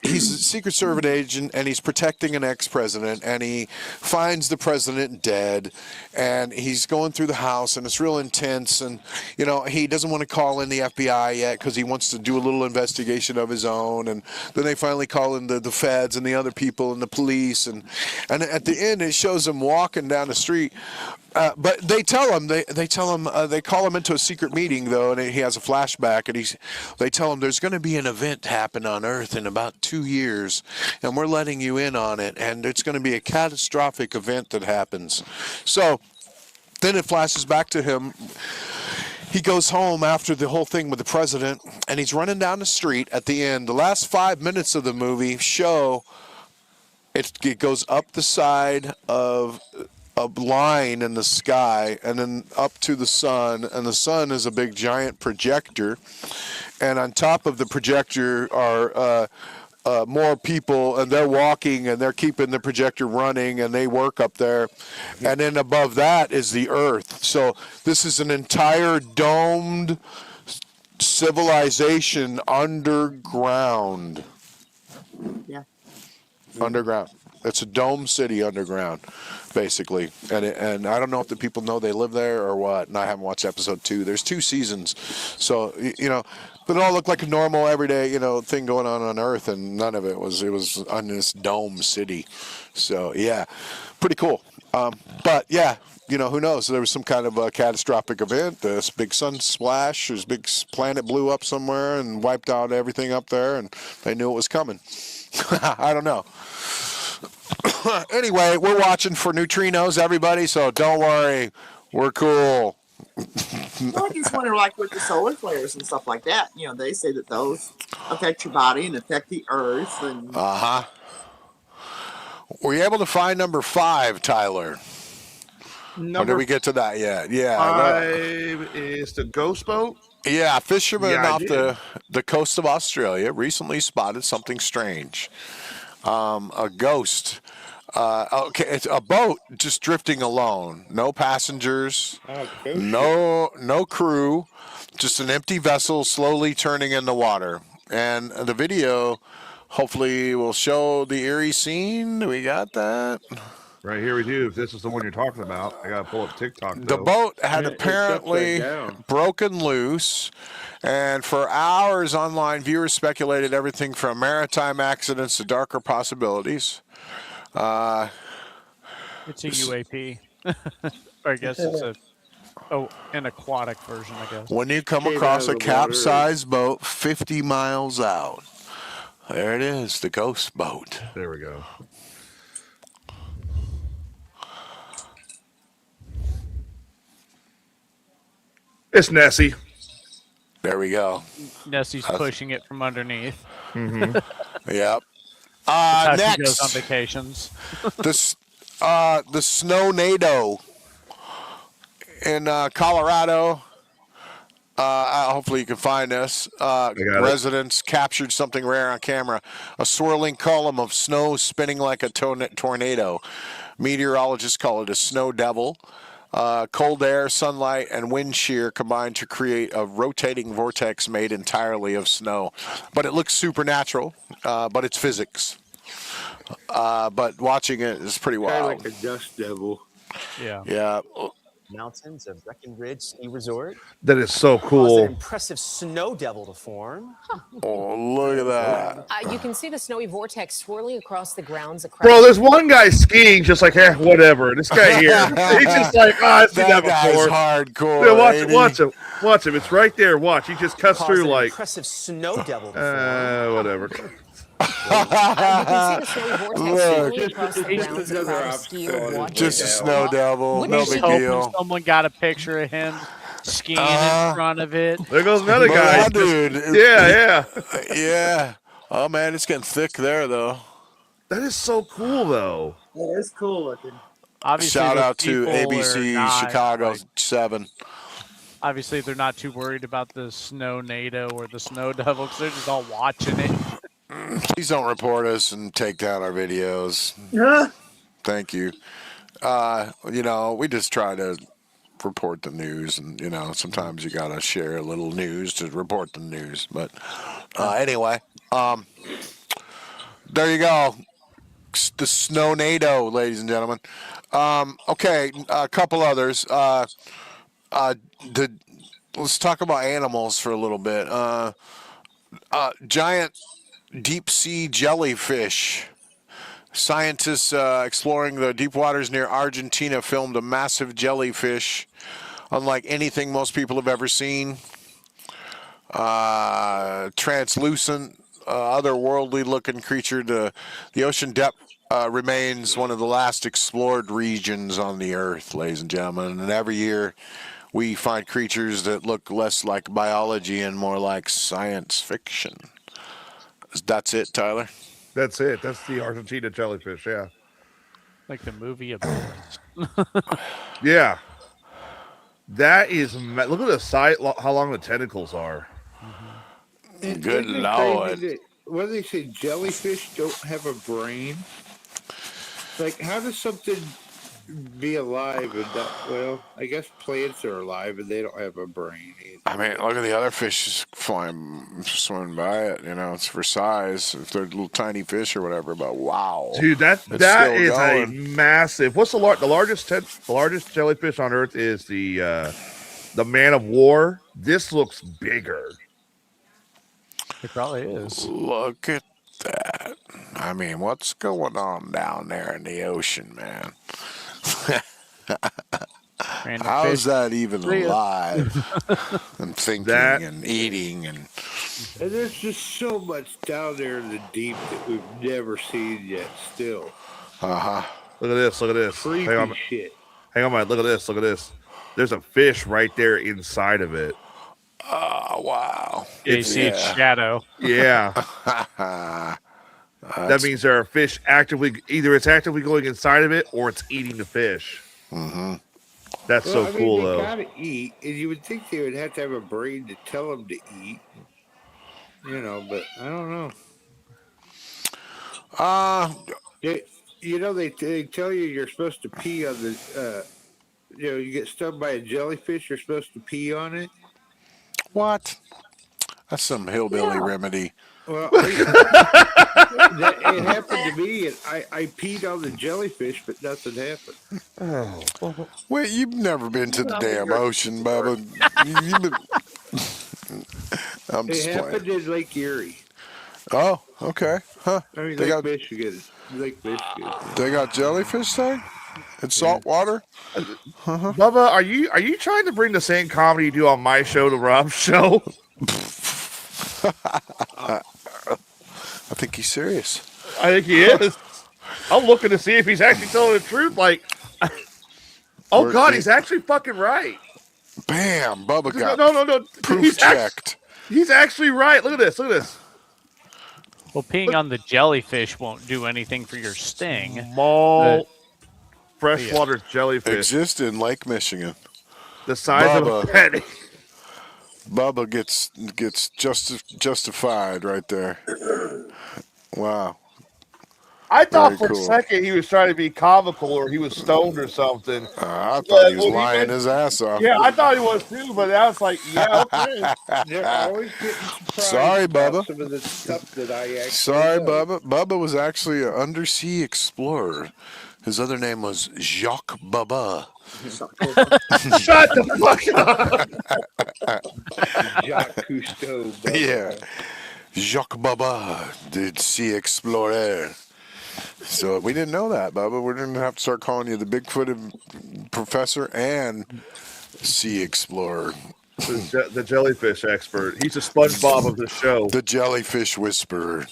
he's a Secret Service agent, and he's protecting an ex-president, and he finds the president dead, and he's going through the house, and it's real intense, and he doesn't want to call in the FBI yet because he wants to do a little investigation of his own, and then they finally call in the feds and the other people and the police, and at the end it shows him walking down the street. But they tell him they call him into a secret meeting though, and he has a flashback, and they tell him there's going to be an event happen on Earth in about 2 years, and we're letting you in on it, and it's going to be a catastrophic event that happens. So then it flashes back to him. He goes home after the whole thing with the president, and he's running down the street at the end. The last 5 minutes of the movie show it goes up the side of a line in the sky and then up to the sun, and the sun is a big giant projector, and on top of the projector are more people, and they're walking and they're keeping the projector running, and they work up there, and then above that is the earth. So this is an entire domed civilization underground. Yeah. Underground. It's a dome city underground, basically. And I don't know if the people know they live there or what. And I haven't watched episode 2. There's 2 seasons, so but it all looked like a normal everyday thing going on Earth, and none of it was. It was on this dome city. So yeah, pretty cool. But yeah. Who knows? There was some kind of a catastrophic event. This big sun splash, this big planet blew up somewhere and wiped out everything up there, and they knew it was coming. I don't know. Anyway, we're watching for neutrinos, everybody, so don't worry. We're cool. Well, I just wonder, like with the solar flares and stuff like that, they say that those affect your body and affect the earth. And Were you able to find number 5, Tyler? Or did we get to that yet? Yeah. 5 is the ghost boat. Yeah, fishermen Yeah, I off did. the coast of Australia recently spotted something strange. A ghost. It's a boat just drifting alone. No passengers. No crew. Just an empty vessel slowly turning in the water. And the video hopefully will show the eerie scene. Do we got that? Right here we do. If this is the one you're talking about, I gotta pull up TikTok. The though. boat had It's apparently upside down. broken loose, and for hours online viewers speculated everything from maritime accidents to darker possibilities. It's a UAP. Or I guess it's an aquatic version, I guess. When you come Came across out a of the water. capsized boat 50 miles out, there it is, the ghost boat. There we go. It's Nessie. There we go. Nessie's pushing it from underneath. Yep. That's how she goes on Next, vacations. the Snow-nado in Colorado. Hopefully you can find this. it. Residents captured something rare on camera. A swirling column of snow spinning like a tornado. Meteorologists call it a snow devil. Cold air, sunlight, and wind shear combine to create a rotating vortex made entirely of snow. But it looks supernatural, but it's physics. But watching it is pretty Kind of wild. like a dust devil. Yeah. Yeah. Mountains of Breckenridge Ski Resort. That is so Caused an cool. impressive snow devil to form. Oh, look at that. You can see the snowy vortex swirling across the grounds. Bro, there's one guy skiing just like, whatever. This guy here, he's just like, I've seen that That before. guy's hardcore. Yeah, ain't he? watch him. It's right there. Watch. He just cuts Caused through an like, impressive snow devil to form. whatever. You can see the snowy vortex swirling across the Just grounds. A another crowd of obstacle skiers on watching. Just a Yeah. snow devil. Wouldn't No you Just big say- hoping deal. someone got a picture of him skiing in front of it. There goes another But guy. that dude. Yeah. Yeah. Oh, man, it's getting thick there, though. That is so cool, though. Yeah, it's cool looking. Obviously, Shout those out to people are ABC not, Chicago like, 7. obviously, they're not too worried about the snow NATO or the snow devil because they're just all watching it. Please don't report us and take down our videos. Thank you. We just try to report the news, and sometimes you gotta share a little news to report the news. But anyway, there you go. The snow NATO, ladies and gentlemen. Okay, a couple others. Let's talk about animals for a little bit. Giant deep sea jellyfish. Scientists exploring the deep waters near Argentina filmed a massive jellyfish, unlike anything most people have ever seen. Translucent, otherworldly looking creature. The ocean depth remains one of the last explored regions on the earth, ladies and gentlemen. And every year we find creatures that look less like biology and more like science fiction. That's it, Tyler? That's it. That's the Argentina jellyfish. Yeah. Like the movie Abilities. Yeah. That is. Look at the size. How long the tentacles are. Good Isn't it Lord. crazy that- what do they say? Jellyfish don't have a brain. Like, how does something be alive and not? Well, I guess plants are alive and they don't have a brain either. I mean, look at the other fish just swimming by it. It's for size. If they're little tiny fish or whatever, but wow. Dude, that It's that still is going. a massive. What's the largest jellyfish on Earth is the Man of War. This looks bigger. It probably is. Look at that. I mean, what's going on down there in the ocean, man? Random How is fish. that even See ya. alive and thinking That- and eating and And there's just so much down there in the deep that we've never seen yet. Still, Look at this. Look at this. creepy Hang on, shit. hang on, man. Look at this. Look at this. There's a fish right there inside of it. oh wow. Yeah, you see its shadow. Yeah. That means there are fish either it's actively going inside of it or it's eating the fish. Mm-hmm. That's Well, so I mean, cool, they though. gotta eat, and you would think they would have to have a brain to tell them to eat. But I don't know. They tell you you're supposed to pee on the. You get stung by a jellyfish, you're supposed to pee on it. What? That's some hillbilly remedy. Well, it happened to me, and I peed on the jellyfish, but nothing happened. Wait, you've never been to the damn ocean, Bubba. You've been... I'm It just happened playing. in Lake Erie. Oh, okay. Huh. I mean, They Lake got Michigan. Lake Michigan. they got jellyfish there? In salt water? Bubba, are you trying to bring the same comedy you do on my show to Rob's show? I think he's serious. I think he is. I'm looking to see if he's actually telling the truth. Like, oh God, he's actually fucking right. Bam! Bubba got No. proof He's checked. He's actually right. Look at this. Look at this. Well, peeing on the jellyfish won't do anything for your sting. Small freshwater jellyfish, Exist in Lake Michigan. the size of a Bubba. penny. Bubba gets justified right there. Wow. I thought Very for cool. a second he was trying to be comical or he was stoned or something. I thought he was when he lying went- his ass off. Yeah, I thought he was too, but I was like, yeah, okay. They're always getting surprised Sorry, about Bubba. some of the stuff that I actually Sorry, know. Bubba. Bubba was actually an undersea explorer. His other name was Jacques Baba. Shut the fuck up. Jacques Cousteau. Bubba. Yeah. Jacques Baba, the sea explorer. So we didn't know that, Bubba. We're going to have to start calling you the Bigfoot professor and sea explorer. The jellyfish expert. He's a SpongeBob of the show. The jellyfish whisperer.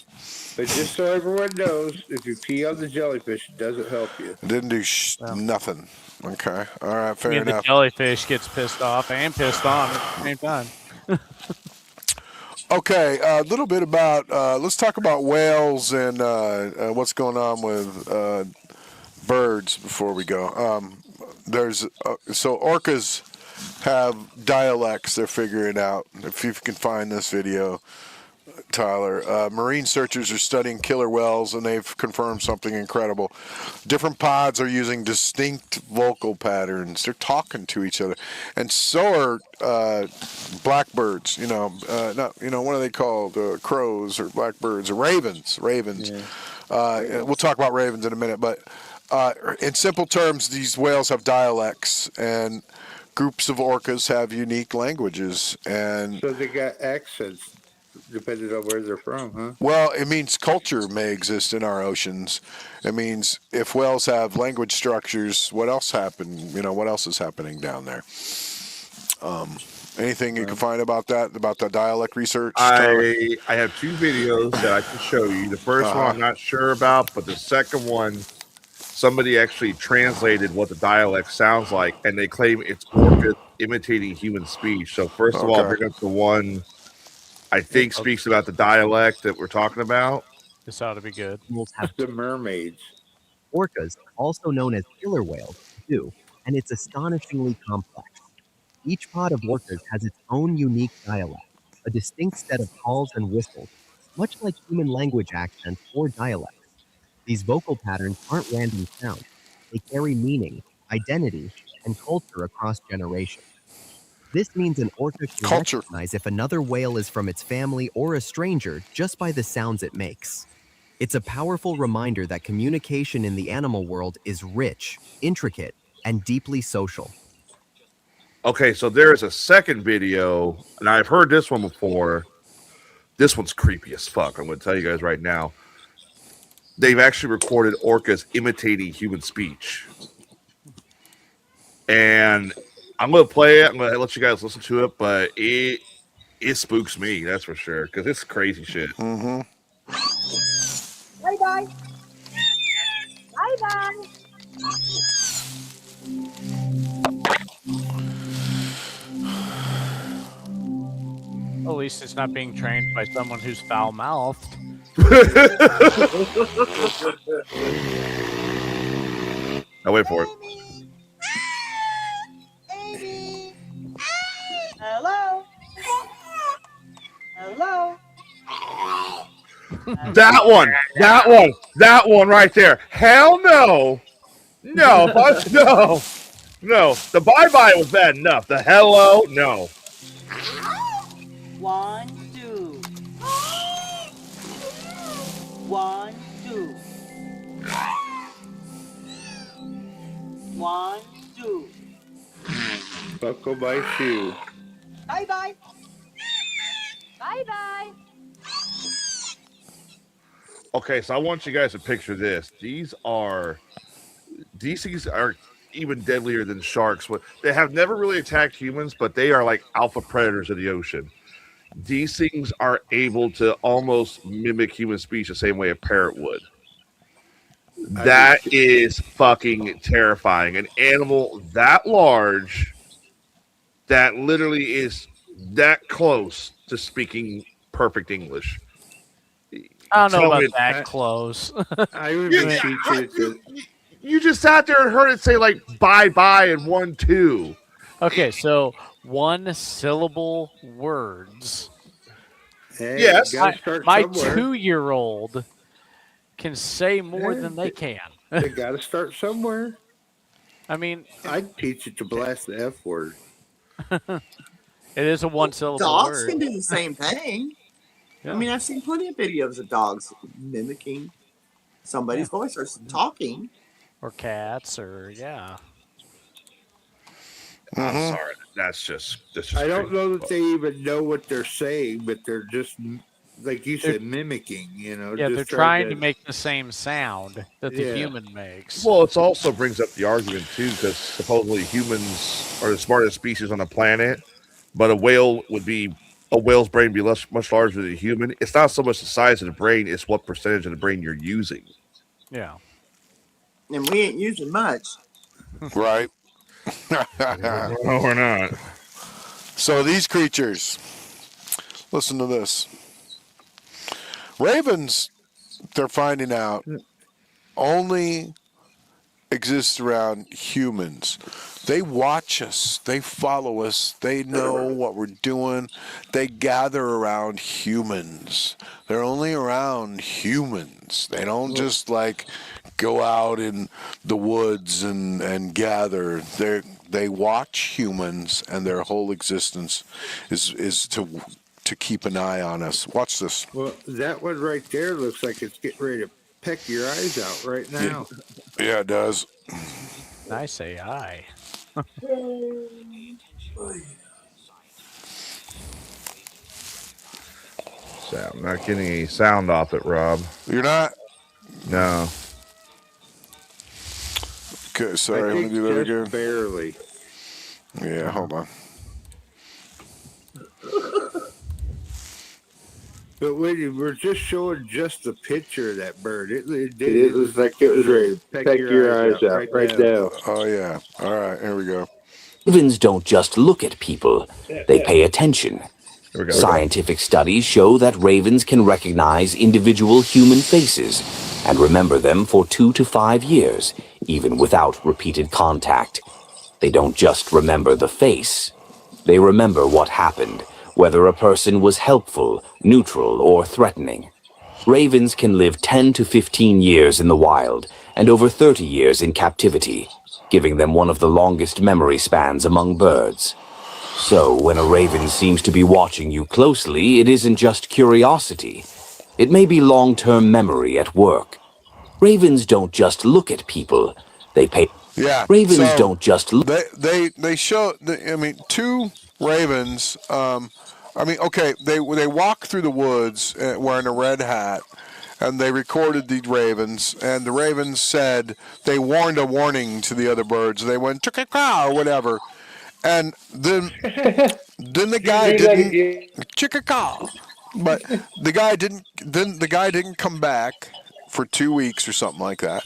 But just so everyone knows, if you pee on the jellyfish, it doesn't help you. Didn't do nothing. Okay. All right. Fair I mean, enough. the jellyfish gets pissed off and pissed on at the same time. Okay, a little bit about, let's talk about whales and what's going on with birds before we go. So orcas have dialects they're figuring out. If you can find this video, Tyler. Marine searchers are studying killer whales, and they've confirmed something incredible. Different pods are using distinct vocal patterns. They're talking to each other, and so are blackbirds. What are they called? Crows or blackbirds or ravens? Ravens. Yeah. We'll talk about ravens in a minute, but in simple terms, these whales have dialects, and groups of orcas have unique languages, and so they got accents depending on where they're from, huh? Well, it means culture may exist in our oceans. It means if whales have language structures, what else happened? What else is happening down there? Anything you can find about that, about the dialect research? I have 2 videos that I can show you. The first one I'm not sure about, but the second one, somebody actually translated what the dialect sounds like, and they claim it's orca imitating human speech. So first of all, bring up the one I think speaks about the dialect that we're talking about. This ought to be good. The mermaids. Orcas, also known as killer whales, do, and it's astonishingly complex. Each pod of orcas has its own unique dialect, a distinct set of calls and whistles, much like human language accents or dialects. These vocal patterns aren't random sounds. They carry meaning, identity, and culture across generations. This means an orca can recognize if another whale is from its family or a stranger just by the sounds it makes. It's a powerful reminder that communication in the animal world is rich, intricate, and deeply social. Okay, so there is a second video, and I've heard this one before. This one's creepy as fuck. I'm going to tell you guys right now. They've actually recorded orcas imitating human speech. And I'm going to play it. I'm going to let you guys listen to it, but it spooks me, that's for sure, because it's crazy shit. Mm-hmm. Bye-bye. Bye-bye. At least it's not being trained by someone who's foul-mouthed. I'll wait for it. Hello. Hello. That one right there. Hell no. No. The bye-bye was bad enough. The hello, no. 1, 2. 1, 2. 1, 2. Buckle my shoe. Bye-bye. Bye-bye. Okay, so I want you guys to picture this. These things are even deadlier than sharks. They have never really attacked humans, but they are like alpha predators of the ocean. These things are able to almost mimic human speech the same way a parrot would. That is fucking terrifying. An animal that large, that literally is that close to speaking perfect English. I don't know about that close. I would be teaching You just sat there and heard it say like bye-bye and 1, 2. Okay, so 1 syllable words. Hey, yes. gotta start My somewhere. 2-year-old can say more than they can. They got to start somewhere. I mean, I'd teach it to blast the F word. it is a one-syllable Dogs word. can do the same thing. Yeah. I mean, I've seen plenty of videos of dogs mimicking somebody's voice or talking. Or cats, or yeah. I'm sorry. That's just I don't crazy. know that they even know what they're saying, but they're just, like you said, mimicking, you know. Yeah, just they're trying to make the same sound that the human makes. Well, it also brings up the argument too, because supposedly humans are the smartest species on the planet, but a whale's brain would be much larger than a human. It's not so much the size of the brain; it's what percentage of the brain you're using. Yeah. And we ain't using much. Right. No, we're not. So these creatures, listen to this. Ravens, they're finding out, only exist around humans. They watch us. They follow us. They know what we're doing. They gather around humans. They're only around humans. They don't just like go out in the woods and gather. They watch humans, and their whole existence is to keep an eye on us. Watch this. Well, that one right there looks like it's getting ready to peck your eyes out right now. Yeah, it does. Nice AI. So I'm not getting any sound off it, Rob. You're not? No. Okay, sorry. I'm going to do that again. Barely. Yeah, hold on. But when you were just showing just the picture of that bird, it was like it was ready to peck your eyes out right now. Oh, yeah. All right, here we go. Ravens don't just look at people, they pay attention. Here we go. Scientific studies show that ravens can recognize individual human faces and remember them for 2 to 5 years, even without repeated contact. They don't just remember the face. They remember what happened, whether a person was helpful, neutral, or threatening. Ravens can live 10 to 15 years in the wild and over 30 years in captivity, giving them one of the longest memory spans among birds. So when a raven seems to be watching you closely, it isn't just curiosity. It may be long-term memory at work. Ravens don't just look at people, they pay... Yeah. Ravens so don't just look... They show, I mean, two ravens, okay, they walk through the woods wearing a red hat, and they recorded the ravens, and the ravens said, they warned a warning to the other birds. They went, chicka-caw, or whatever. And then the guy didn't, chicka-caw. But the guy didn't come back for 2 weeks or something like that.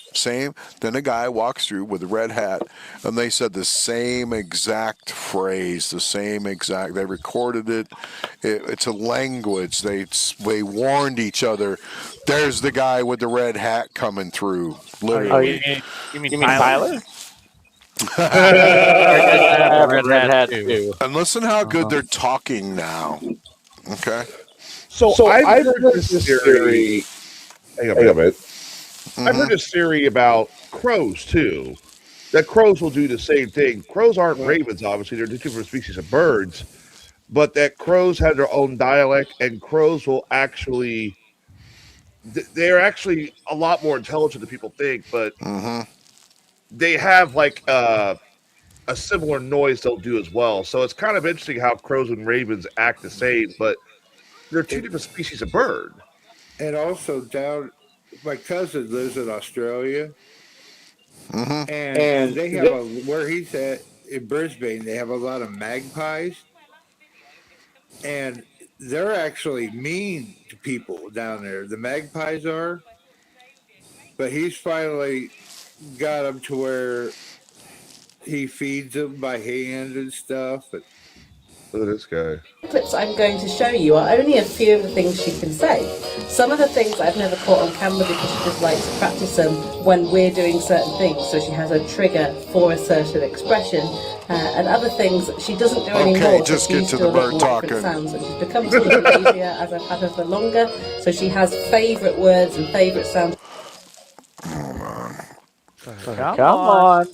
Then a guy walks through with a red hat, and they said the same exact phrase, they recorded it. It's a language. They warned each other. There's the guy with the red hat coming through. Literally. You mean Tyler? Red hat too. And listen how good they're talking now. Okay. So I've heard this theory. Hang on a minute. I've heard this theory about crows too. That crows will do the same thing. Crows aren't ravens, obviously; they're different species of birds. But that crows have their own dialect, and crows will actually—they're actually a lot more intelligent than people think. But they have like a similar noise they'll do as well. So it's kind of interesting how crows and ravens act the same, but they're two different species of bird. And also my cousin lives in Australia, and they have where he's at in Brisbane, they have a lot of magpies, and they're actually mean to people down there. The magpies are, but he's finally got them to where he feeds them by hand and stuff. But look at this guy. Clips I'm going to show you are only a few of the things she can say. Some of the things I've never caught on camera because she just likes to practice them when we're doing certain things. So she has a trigger for a certain expression, and other things she doesn't do anymore. Just so get to the bird talking. Sounds, and she's become speaking easier as I've had her for longer. So she has favourite words and favourite sounds. Come on.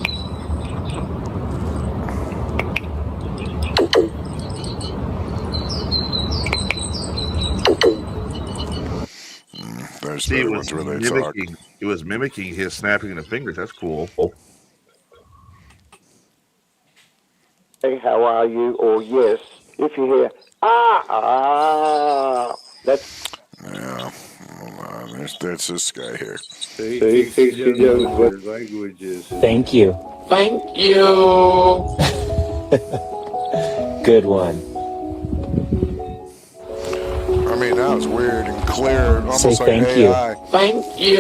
There's See, better ones where they talk. it was mimicking his snapping of the fingers. That's cool. Hey, how are you? Or yes, if you hear that's Yeah. There's this guy here. So he thinks he knows what language is. Thank you. thank you. Good one. I mean, that was weird and clear, almost Say like thank AI. Thank you.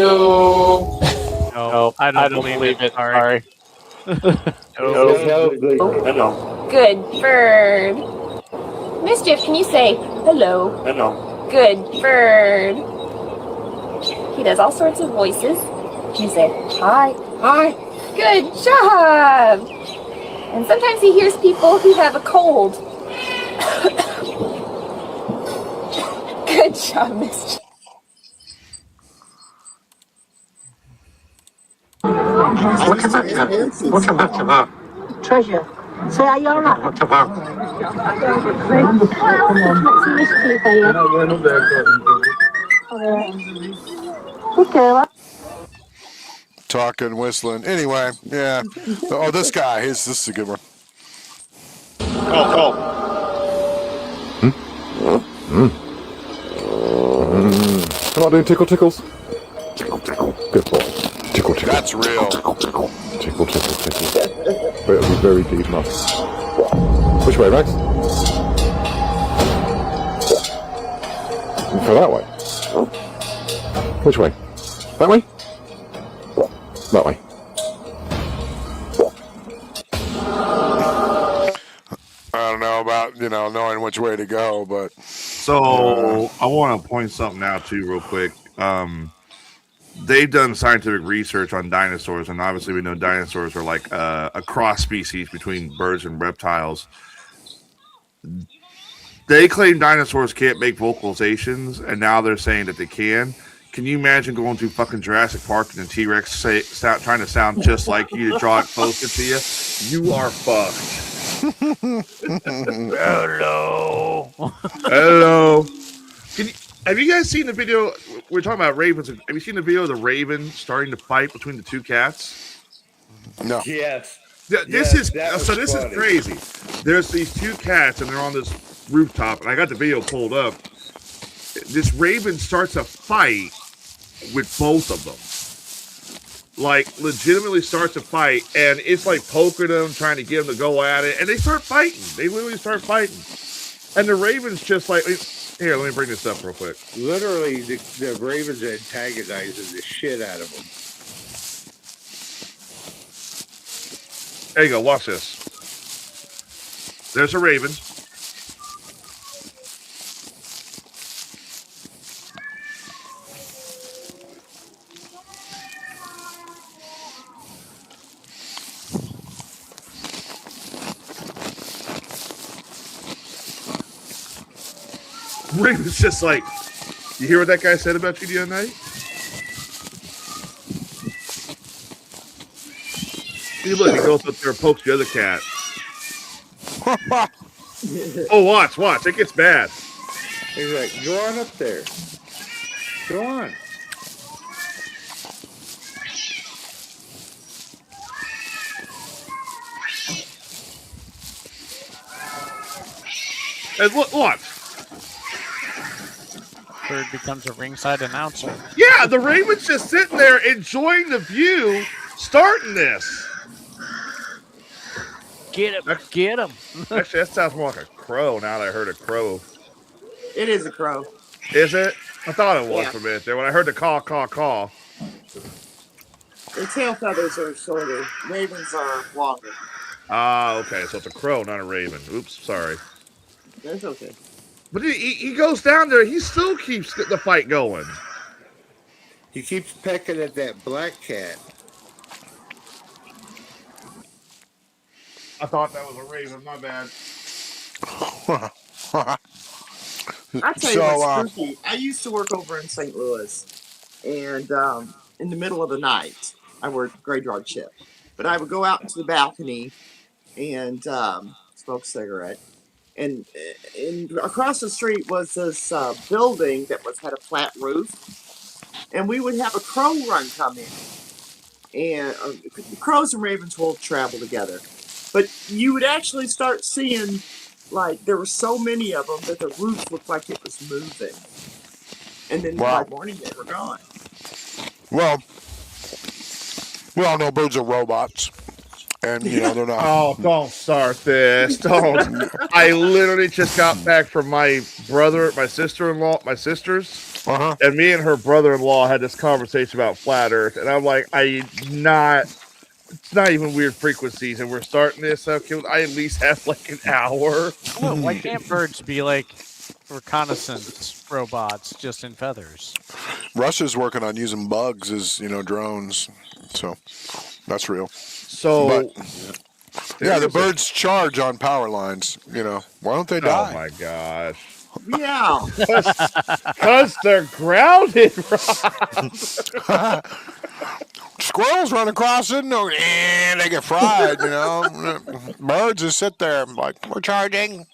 No, I don't believe it. Sorry. Hello. Good bird. Mischief, can you say hello? Hello. Good bird. He does all sorts of voices. Can you say hi? Hi. Good job. And sometimes he hears people who have a cold. Good job, Mischief. Treasure. Sayonara. Talking, whistling. Anyway, yeah. Oh, this guy. This is a good one. Am I doing tickle tickles? Tickle tickle. Good boy. Tickle tickle. That's real. Tickle tickle. Tickle tickle tickle. But it'll be very deep enough. Which way, Max? Go that way. Which way? That way? That way. I don't know about, knowing which way to go, but. So I want to point something out too, real quick. They've done scientific research on dinosaurs, and obviously we know dinosaurs are like a cross species between birds and reptiles. They claim dinosaurs can't make vocalizations, and now they're saying that they can. Can you imagine going to fucking Jurassic Park and the T-Rex trying to sound just like you to draw it closer to you? You are fucked. Hello. Hello. Have you guys seen the video? We're talking about ravens. Have you seen the video of the raven starting to fight between the two cats? No. Yes. This is crazy. There's these two cats, and they're on this rooftop, and I got the video pulled up. This raven starts a fight with both of them. Like, legitimately starts a fight, and it's like poking them, trying to get them to go at it, and they start fighting. They literally start fighting. And the raven's just like, here, let me bring this up real quick. Literally, the ravens are antagonizing the shit out of them. There you go, watch this. There's a raven. Raven's just like, you hear what that guy said about you the other night? See, look, he goes up there and pokes the other cat. Oh, watch. It gets bad. He's like, go on up there. Go on. And watch. Bird becomes a ringside announcer. Yeah, the raven's just sitting there enjoying the view, starting this. Get him. Actually, that sounds more like a crow now that I heard a crow. It is a crow. Is it? I thought it was Yeah. for a minute there. When I heard the caw. The tail feathers are shorter. Ravens are longer. Ah, okay. So it's a crow, not a raven. Oops, sorry. That's okay. But he goes down there. He still keeps the fight going. He keeps pecking at that black cat. I thought that was a raven. My bad. I tell you what's spooky. I used to work over in St. Louis, and in the middle of the night, I worked graveyard shift. But I would go out into the balcony and smoke a cigarette. And across the street was this building that had a flat roof. And we would have a crow run come in. And crows and ravens will travel together. But you would actually start seeing, like, there were so many of them that the roof looked like it was moving. And then by morning, they were gone. Well, we all know birds are robots. And, you know, they're not. Oh, don't start this. Don't. I literally just got back from my sister-in-law, my sisters. And me and her brother-in-law had this conversation about flat Earth. And I'm like, it's not even weird frequencies. And we're starting this. So can I at least have like an hour? Well, why can't birds be like reconnaissance robots just in feathers? Russia's working on using bugs as, you know, drones. So that's real. So, yeah, the birds charge on power lines. You know, why don't they die? Oh my gosh! Yeah, because they're grounded. Squirrels run across it and they get fried. You know, birds just sit there like we're charging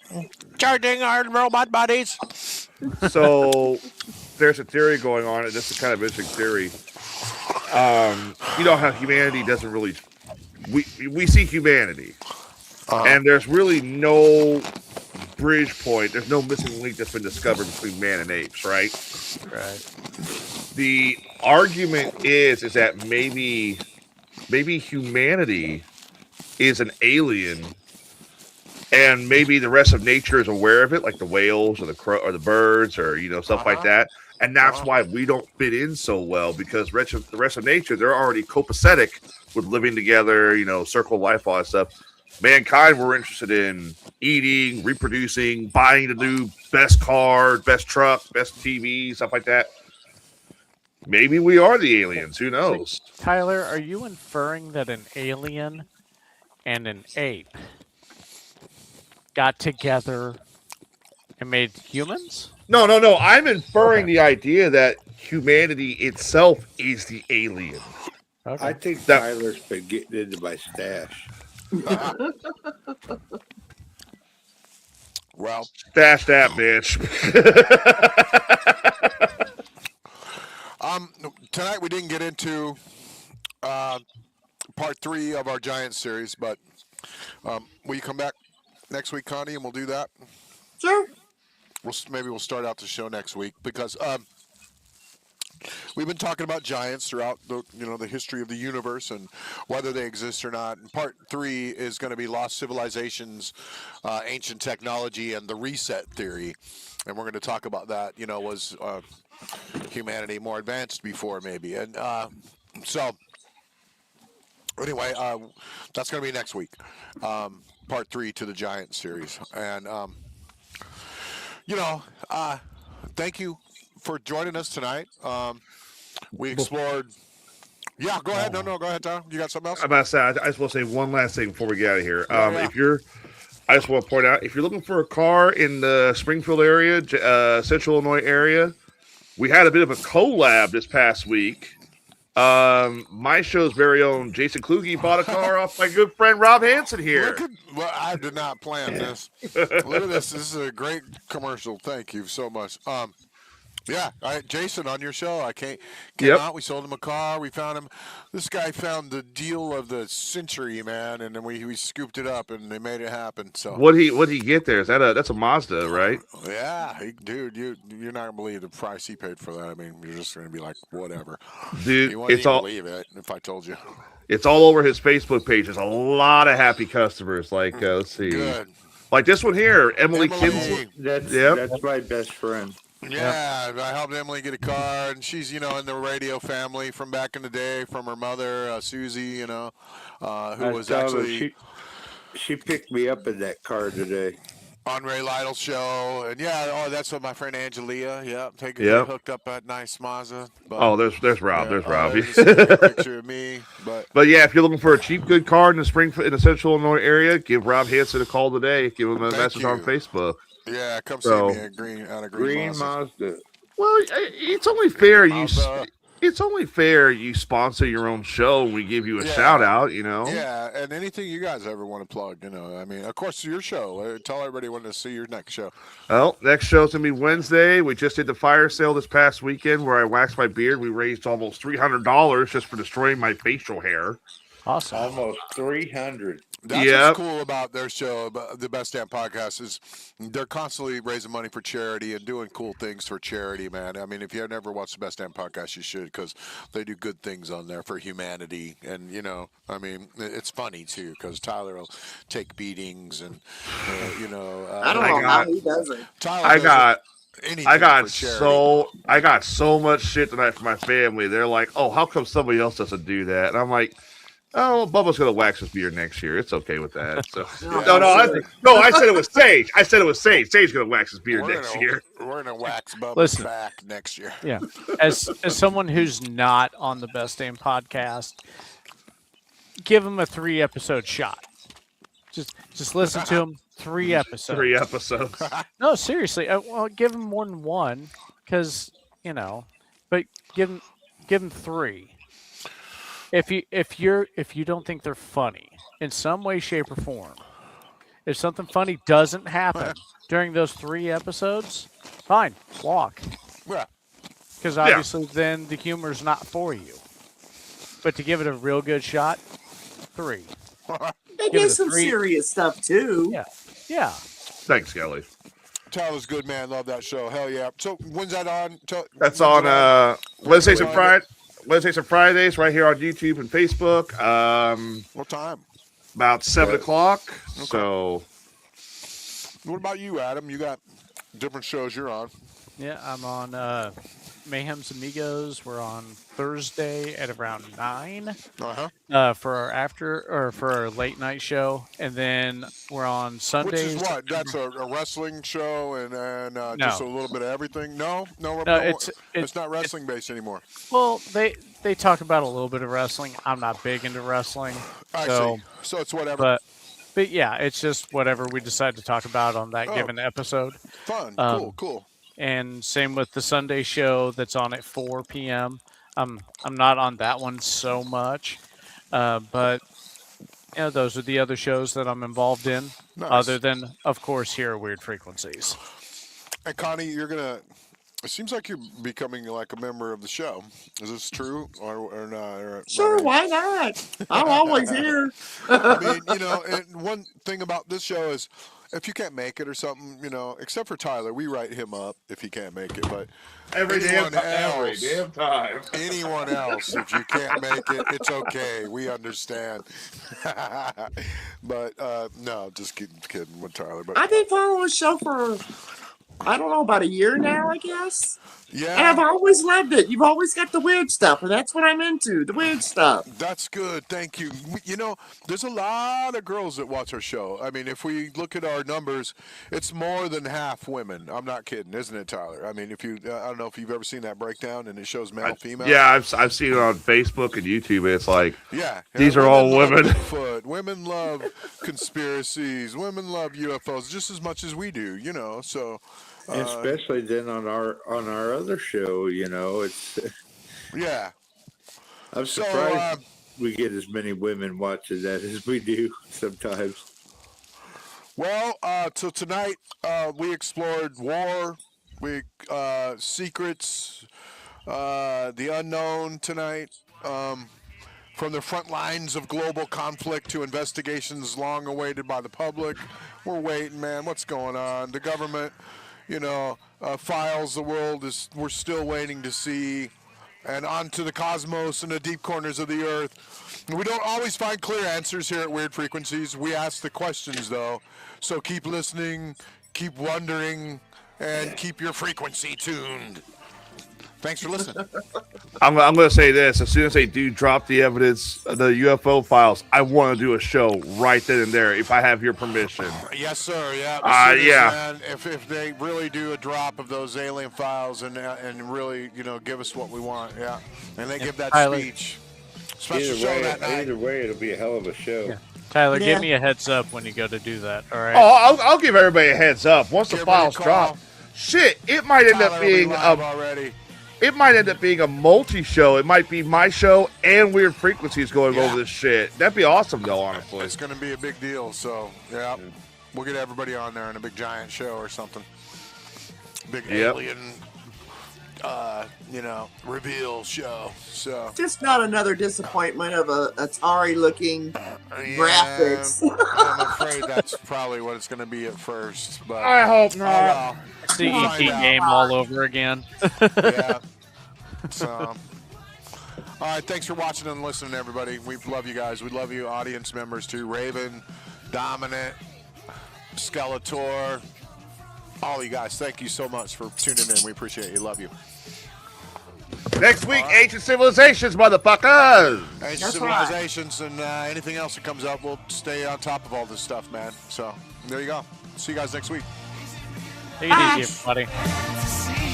our robot buddies. So there's a theory going on, and this is kind of an interesting theory. You know how humanity doesn't really. We see humanity, and there's really no bridge point. There's no missing link that's been discovered between man and apes, right? Right. The argument is that maybe humanity is an alien, and maybe the rest of nature is aware of it, like the whales or the crow or the birds or stuff like that. And that's why we don't fit in so well, because the rest of nature, they're already copacetic with living together, circle of life, all that stuff. Mankind, we're interested in eating, reproducing, buying the new best car, best truck, best TV, stuff like that. Maybe we are the aliens. Who knows? Tyler, are you inferring that an alien and an ape got together and made humans? No. I'm inferring the idea that humanity itself is the alien. Okay. I think Tyler's been getting into my stash. Well, stash that bitch. Tonight we didn't get into part 3 of our Giants series, but will you come back next week, Connie, and we'll do that? Sure. Maybe we'll start out the show next week because we've been talking about giants throughout the history of the universe and whether they exist or not. And part 3 is going to be lost civilizations, ancient technology, and the reset theory. And we're going to talk about that. Was humanity more advanced before maybe? And so anyway, that's going to be next week. Part 3 to the Giant series. And thank you for joining us tonight. We explored. Yeah, go ahead. No, go ahead, Tom. You got something else? I'm about to say, I just want to say one last thing before we get out of here. Yeah. I just want to point out, if you're looking for a car in the Springfield area, Central Illinois area, we had a bit of a collab this past week. My show's very own Jason Kluge bought a car off my good friend Rob Hansen here. Well, I did not plan this. Look at this. This is a great commercial. Thank you so much. Yeah, Jason on your show. I came out. We sold him a car. We found him. This guy found the deal of the century, man, and then we scooped it up and they made it happen. So what'd he get there? That's a Mazda, right? Yeah, dude, you're not gonna believe the price he paid for that. I mean, you're just gonna be like, whatever. Dude, you wouldn't even believe it if I told you. It's all over his Facebook page. There's a lot of happy customers. Like, let's see, good. Like this one here, Emily Kinsley. That's my best friend. Yeah, I helped Emily get a car, and she's, in the radio family from back in the day, from her mother, Susie, who was actually... She picked me up in that car today. On Ray Lytle's show, and that's what my friend Angelia, hooked up at nice Mazda. But, there's Rob, there's Rob. There's a picture of me, but yeah, if you're looking for a cheap, good car in the Central Illinois area, give Rob Hansen a call today. Give him a message on Facebook. Yeah, come see me at Green Mazda. Well, it's only fair it's only fair you sponsor your own show and we give you a shout out, you know? Yeah, and anything you guys ever want to plug, you know. I mean, of course, your show. Tell everybody when to see your next show. Well, next show's going to be Wednesday. We just did the fire sale this past weekend where I waxed my beard. We raised almost $300 just for destroying my facial hair. Awesome. Almost 300. That's what's cool about their show, about the Best Damn Podcast, is they're constantly raising money for charity and doing cool things for charity, man. I mean, if you have never watched the Best Damn Podcast, you should, because they do good things on there for humanity. And, you know, I mean, it's funny, too, because Tyler will take beatings and, you know. I don't know how he does it. I got so much shit tonight from my family. They're like, "Oh, how come somebody else doesn't do that?" And I'm like, "Oh, Bubba's gonna wax his beard next year. It's okay with that." So I said it was Sage. I said it was Sage. Sage's gonna wax his beard next year. We're gonna wax Bubba's back next year. Yeah, as someone who's not on the Best Damn Podcast, give him a 3-episode shot. Just listen to him. 3 episodes. 3 episodes. No, seriously. Well, give him more than one, because you know, but give him 3. If you don't think they're funny in some way, shape, or form, if something funny doesn't happen during those 3 episodes, fine, walk. Yeah. Because obviously, then the humor's not for you. But to give it a real good shot, 3. They get some serious stuff too. Yeah. Thanks, Kelly. Tyler's good, man. Love that show. Hell yeah. So when's that on? That's on Wednesdays and Fridays, right here on YouTube and Facebook. What time? About 7 o'clock. Okay. So, what about you, Adam? You got different shows you're on. Yeah, I'm on Mayhem's Amigos. We're on Thursday at around 9 for our late night show, and then we're on Sundays. Which is what? That's a wrestling show and just a little bit of everything. No, it's not wrestling based anymore. Well, they talk about a little bit of wrestling. I'm not big into wrestling. I see. So it's whatever. But yeah, it's just whatever we decide to talk about on that given episode. Fun. Cool. And same with the Sunday show that's on at 4 p.m. I'm not on that one so much, but you know, those are the other shows that I'm involved in, other than, of course, here at Weird Frequencies. And Connie, it seems like you're becoming like a member of the show. Is this true or not? Sure, why not? I'm always here. I mean, you know, and one thing about this show is, if you can't make it or something, you know, except for Tyler, we write him up if he can't make it. But every damn time. Anyone else, if you can't make it, it's okay. We understand. But no, just kidding with Tyler. But I've been following the show for, I don't know, about a year now, I guess. Yeah. And I've always loved it. You've always got the weird stuff, and that's what I'm into, the weird stuff. That's good. Thank you. You know, there's a lot of girls that watch our show. I mean, if we look at our numbers, it's more than half women. I'm not kidding, isn't it, Tyler? I mean, I don't know if you've ever seen that breakdown, and it shows male, female. Yeah, I've seen it on Facebook and YouTube. It's like, these are all women. Women love conspiracies. Women love UFOs just as much as we do, you know, so... especially then on our other show, you know, it's I'm surprised we get as many women watching that as we do sometimes. Well, so tonight we explored war, secrets, the unknown tonight. From the front lines of global conflict to investigations long awaited by the public. We're waiting, man. What's going on? The government, you know, files the world we're still waiting to see, and onto the cosmos and the deep corners of the earth. We don't always find clear answers here at Weird Frequencies. We ask the questions, though. So keep listening, keep wondering, and keep your frequency tuned. Thanks for listening. I'm going to say this. As soon as they do drop the evidence, the UFO files, I want to do a show right then and there if I have your permission. Yes, sir. Yeah. Man, if they really do a drop of those alien files and really, you know, give us what we want. Yeah. And they give that speech. Either way, it'll be a hell of a show. Yeah. Tyler, give me a heads up when you go to do that. All right. Oh, I'll give everybody a heads up once the files drop. Shit, it might end up being already. it might end up being a multi-show. It might be my show and Weird Frequencies going over this shit. That'd be awesome, though, honestly. It's going to be a big deal. So, yeah, we'll get everybody on there in a big giant show or something. Big alien, reveal show. So just not another disappointment of a Atari looking graphics. I'm afraid that's probably what it's going to be at first. But I hope not. It's the ET game all over again. Yeah. So, all right. Thanks for watching and listening, everybody. We love you guys. We love you, audience members too. Raven, Dominant, Skeletor, all you guys. Thank you so much for tuning in. We appreciate you. Love you. Next week, Ancient Civilizations, motherfuckers. Ancient Civilizations and anything else that comes up, we'll stay on top of all this stuff, man. So there you go. See you guys next week. Take it easy, everybody.